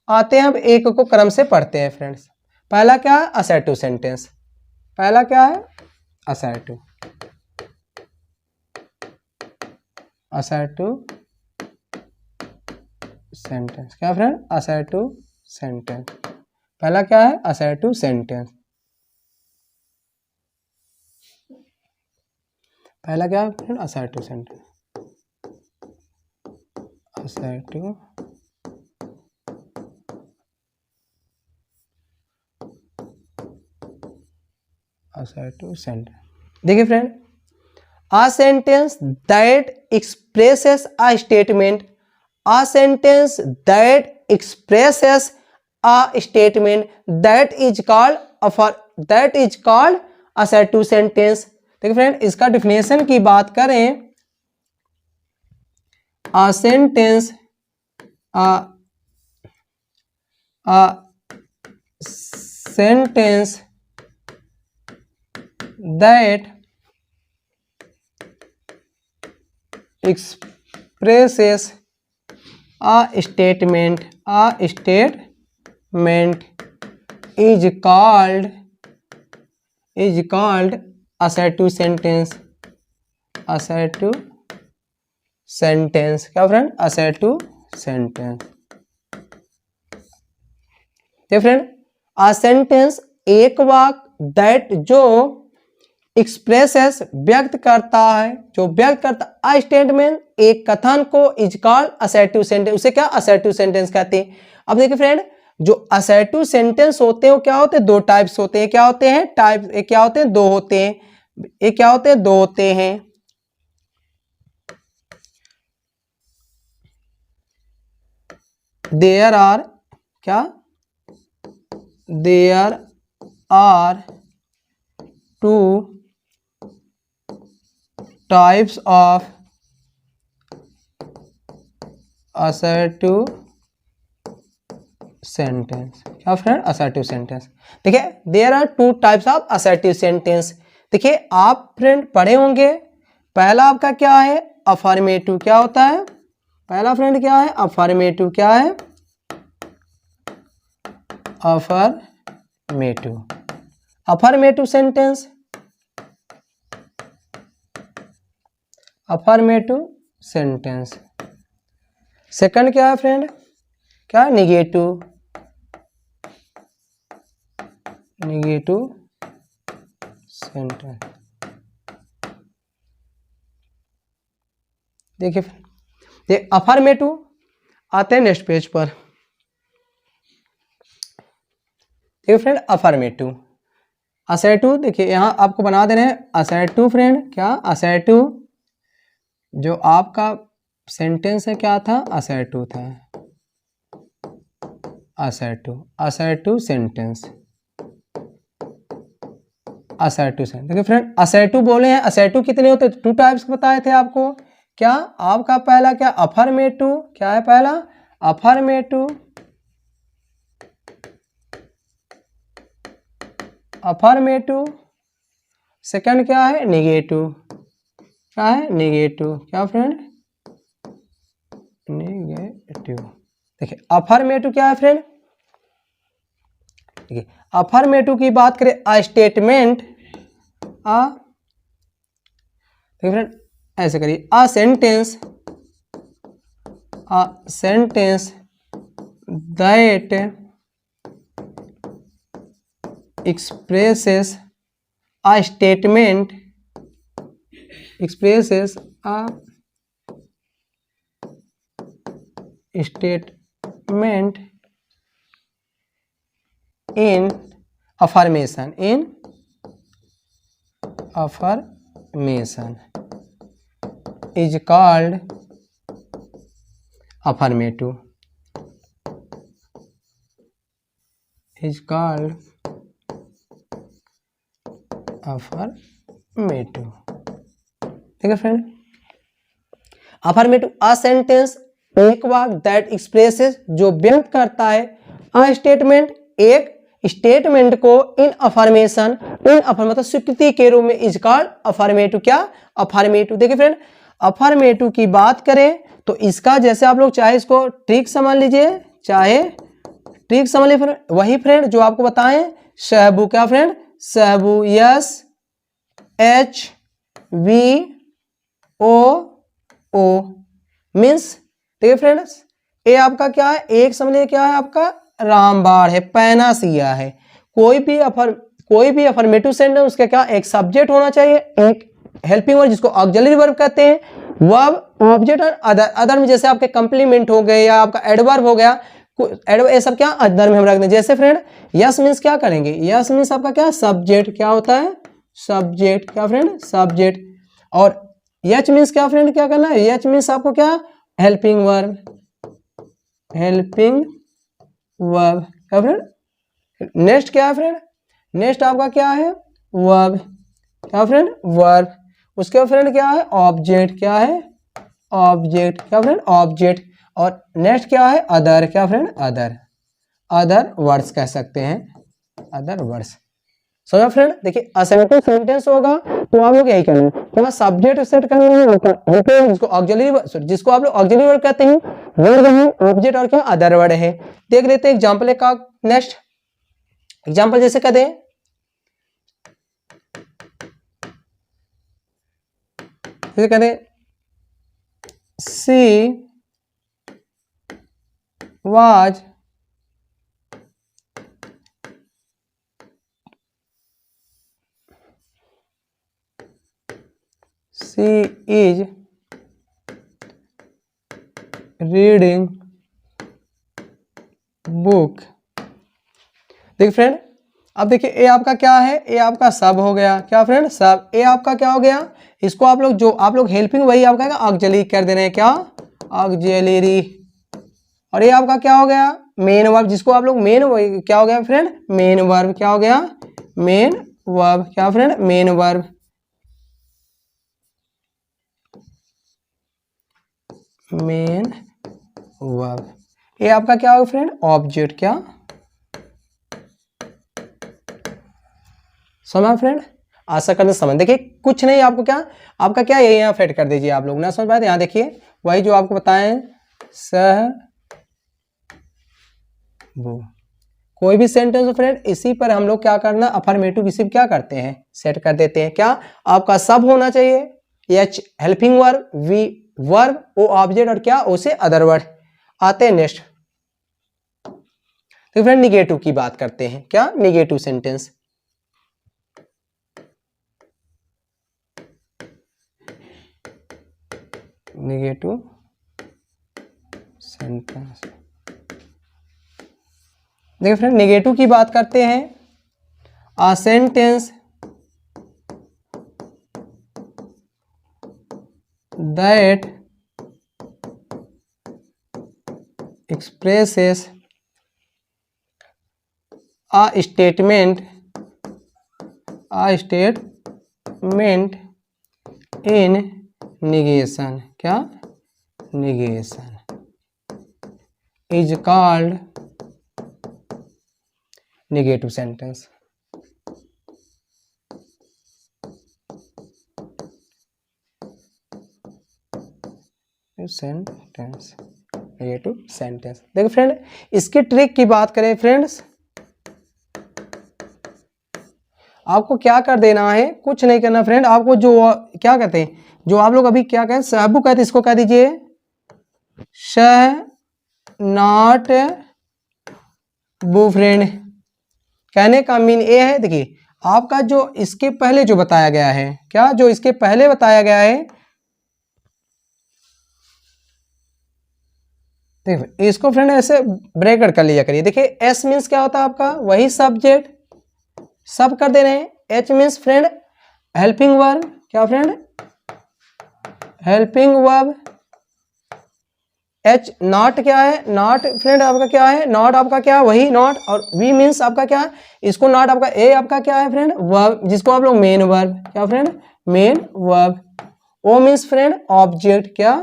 आते हैं अब एक को क्रम से पढ़ते हैं फ्रेंड्स। पहला क्या है असर्टिव सेंटेंस, पहला क्या है असर्टिव, असर्टिव सेंटेंस, क्या फ्रेंड असर्टिव सेंटेंस। पहला क्या है असर्टिव सेंटेंस, पहला क्या है friend assertive sentence, assertive assertive sentence. देखिए friend, a sentence that expresses a statement, a sentence that expresses a statement that is called assertive sentence। देखिए friend, इसका डिफिनेशन की बात करें, a sentence that expresses a statement is called assertive sentence, assertive sentence, क्या friend assertive sentence। तो friend a sentence एक वाक्य that जो एक्सप्रेसेस व्यक्त करता है, जो व्यक्त करता अ स्टेटमेंट एक कथन को इज कॉल्ड असर्टिव सेंटेंस। उसे क्या असर्टिव सेंटेंस कहते हैं। अब देखिए फ्रेंड, जो असर्टिव सेंटेंस होते हैं वो क्या होते हैं, दो टाइप्स होते हैं। क्या होते हैं टाइप, एक क्या होते हैं, दो होते हैं। एक क्या होते हैं, दो होते हैं। देयर आर क्या, there are two types of assertive sentence. क्या फ्रेंड, असर्टिव सेंटेंस। देखिए there are two types of assertive sentence. देखिए आप फ्रेंड पढ़े होंगे, पहला आपका क्या है, अफर्मेटिव। क्या होता है पहला फ्रेंड, क्या है, अफर्मेटिव। क्या है, affirmative, affirmative sentence, affirmative sentence. Second क्या है फ्रेंड, क्या, निगेटिव, निगेटिव सेंटेंस। देखिए ये अफर्मेटिव आते हैं नेक्स्ट पेज पर। देखिए फ्रेंड अफर्मेटिव, असर्टिव। देखिए यहाँ आपको बना दे रहे हैं असर्टिव फ्रेंड। क्या, असर्टिव, जो आपका सेंटेंस है क्या था, असर्टिव था, assertive, assertive sentence, assertive sentence. देखिए फ्रेंड असर्टिव बोले हैं, असर्टिव कितने होते हैं, टू टाइप्स बताए थे आपको। क्या आपका पहला क्या, अफर्मेटिव। क्या है पहला, अफर्मेटिव, अफर्मेटिव। सेकंड क्या है, निगेटिव। क्या है, निगेटिव। क्या फ्रेंड, निगेटिव। देखिए अफर्मेटिव क्या है फ्रेंड, देखिए अफर्मेटिव की बात करें, अ स्टेटमेंट, अ, देखिए फ्रेंड ऐसे करिए, a sentence, a sentence that expresses a statement, expresses a statement in affirmation, in affirmation is called affirmative, is called affirmative। ठीक है फ्रेंड, अफर्मेटिव, अ सेंटेंस एक वाक्य, दैट एक्सप्रेसेस जो व्यक्त करता है, अ स्टेटमेंट एक स्टेटमेंट को, इन अफर्मेशन, इन मतलब स्वीकृति के रूप में, इज कॉल्ड अफर्मेटिव। क्या, अफर्मेटिव। देखिए फ्रेंड अफर्मेटिव की बात करें तो इसका जैसे आप लोग चाहे इसको ट्रिक समझ लीजिए, चाहे ट्रिक समझ लीजिए, वही फ्रेंड जो आपको बताएं, सहबू। क्या फ्रेंड, सहबू, yes H V O O means. ठीक है फ्रेंड्स, ए आपका क्या है, एक समझ लीजिए क्या है आपका, रामबाण है, पैनासिया है। कोई भी अफर्मेटिव सेंटेंस उसका क्या, एक सब्जेक्ट होना चाहिए, एक हेल्पिंग वर्ब जिसको ऑक्सिलरी वर्ब कहते हैं, वर्ब, ऑब्जेक्ट और अदर। अदर में जैसे आपके कंप्लीमेंट हो गए या आपका एडवर्ब हो गया, ये सब क्या अदर में हम रख दें। जैसे फ्रेंड यस मीन्स क्या करेंगे, यस मीन्स आपका क्या, सब्जेक्ट। क्या होता है, सब्जेक्ट। क्या फ्रेंड, सब्जेक्ट। और एच मीन्स क्या फ्रेंड, क्या करना है, एच मीन्स आपको क्या, हेल्पिंग वर्ब, हेल्पिंग वर्ब। क्या फ्रेंड, नेक्स्ट क्या है फ्रेंड, नेक्स्ट आपका क्या है, वर्ब। क्या फ्रेंड, वर्ब। उसके बाद फ्रेंड क्या है, ऑब्जेक्ट। क्या है, ऑब्जेक्ट। क्या फ्रेंड, ऑब्जेक्ट। और नेक्स्ट क्या है, अदर। क्या फ्रेंड, अदर, अदर वर्ड्स कह सकते हैं, अदर वर्ड्स। समझा फ्रेंड। देखिए असर्टिव सेंटेंस होगा तो आप लोग यही करना है, क्या सब्जेक्ट सेट करना है, जिसको ऑक्सिलरी, जिसको आप लोग ऑक्सिलरी वर्ड कहते हैं, वर्ड है, ऑब्जेक्ट और क्या, अदर वर्ड है। देख लेते हैं एग्जांपल का। नेक्स्ट एग्जांपल जैसे कहते हैं, जैसे कहते हैं she was she is reading book. देखिए फ्रेंड, अब देखिए ए आपका क्या है, ए आपका सब हो गया, क्या फ्रेंड, सब। ए आपका क्या हो गया, इसको आप लोग जो आप लोग हेल्पिंग वही आपका ऑक्सिलरी कर दे रहे हैं, क्या, ऑक्सिलरी। और ये आपका क्या हो गया, मेन वर्ब, जिसको आप लोग मेन क्या हो गया फ्रेंड, मेन वर्ब। क्या हो गया, मेन वर्ब। क्या friend, main verb. Main verb. ये आपका क्या होगा फ्रेंड, ऑब्जेक्ट। क्या समझ फ्रेंड, आशा करते समझ। देखिए कुछ नहीं, आपको क्या, आपका क्या यही यहाँ फिट कर दीजिए आप लोग, ना समझ पाए। यहाँ देखिए वही जो आपको बताएं, सह वो कोई भी सेंटेंस हो फ्रेंड, इसी पर हम लोग क्या करना, अफर्मेटिव विसिव क्या करते हैं, सेट कर देते हैं। क्या आपका सब होना चाहिए, H helping verb, V verb, O object, और क्या ओ से अदर वर्ड। आते हैं नेक्स्ट। तो फ्रेंड निगेटिव की बात करते हैं। क्या, निगेटिव सेंटेंस। Negative sentence. देखिए फ्रेंड निगेटिव की बात करते हैं। A sentence that expresses a statement in negation। क्या, negation is called negative sentence। Sentence, negative sentence. देखो फ्रेंड इसकी ट्रिक की बात करें फ्रेंड्स, आपको क्या कर देना है, कुछ नहीं करना फ्रेंड। आपको जो क्या कहते हैं, जो आप लोग अभी क्या कहें, सहबू कहते हैं, इसको कह दीजिए सह नॉट बू। फ्रेंड कहने का मीन ये है, देखिए आपका जो इसके पहले जो बताया गया है, क्या जो इसके पहले बताया गया है, देखिए इसको फ्रेंड ऐसे ब्रैकेट कर लिया करिए। देखिए एस मीन्स क्या होता है आपका, वही सब्जेक्ट, सब कर दे रहे हैं। H means friend helping verb. क्या friend, helping verb. H not क्या है, नॉट फ्रेंड आपका क्या है, नॉट आपका क्या है, वही नॉट। और वी मीन्स आपका क्या है, इसको नॉट आपका ए आपका क्या है फ्रेंड, वर्ब, जिसको आप लोग मेन वर्ब। क्या friend, main verb. O means friend object. क्या,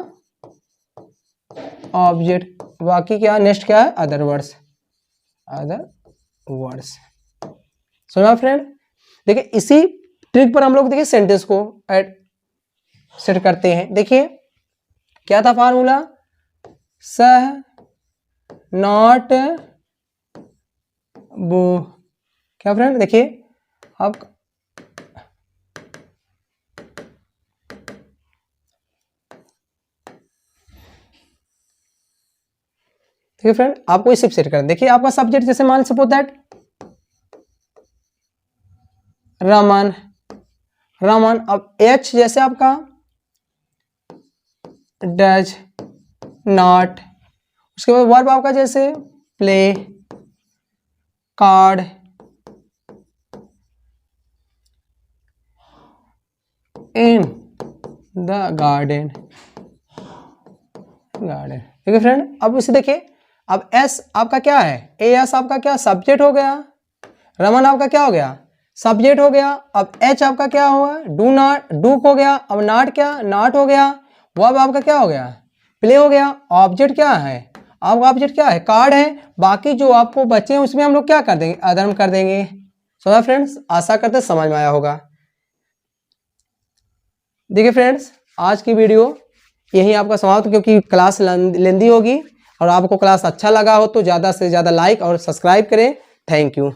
ऑब्जेक्ट। बाकी क्या, नेक्स्ट क्या है, अदर वर्ड्स, अदर वर्ड्स। सुना फ्रेंड। देखिए इसी ट्रिक पर हम लोग देखिए सेंटेंस को ऐड सेट करते हैं। देखिए क्या था फार्मूला, सह नॉट बू। क्या फ्रेंड, देखिए अब देखिए फ्रेंड आपको इसे सेट करना। देखिए आपका सब्जेक्ट जैसे मान सपोज दैट रमन, रमन। अब एच जैसे आपका डज नॉट, उसके बाद वर्ब आपका जैसे play, card, in the garden, garden. देखिए फ्रेंड अब इसे देखिए, अब एस आपका क्या है, ए एस आपका क्या सब्जेक्ट हो गया, रमन आपका क्या हो गया, सब्जेक्ट हो गया। अब एच आपका क्या हुआ, डू नॉट, डू हो गया। अब नॉट क्या, नॉट हो गया। वर्ब आपका क्या हो गया, प्ले हो गया। ऑब्जेक्ट क्या है, आपका ऑब्जेक्ट क्या है, कार्ड है। बाकी जो आपको बचे हैं उसमें हम लोग क्या कर देंगे, अदर कर देंगे। सो फ्रेंड्स आशा करते समझ में आया होगा। देखिए फ्रेंड्स आज की वीडियो यही आपका समाप्त, क्योंकि क्लास लेंदी होगी और आपको क्लास अच्छा लगा हो तो ज़्यादा से ज़्यादा लाइक और सब्सक्राइब करें। Thank you.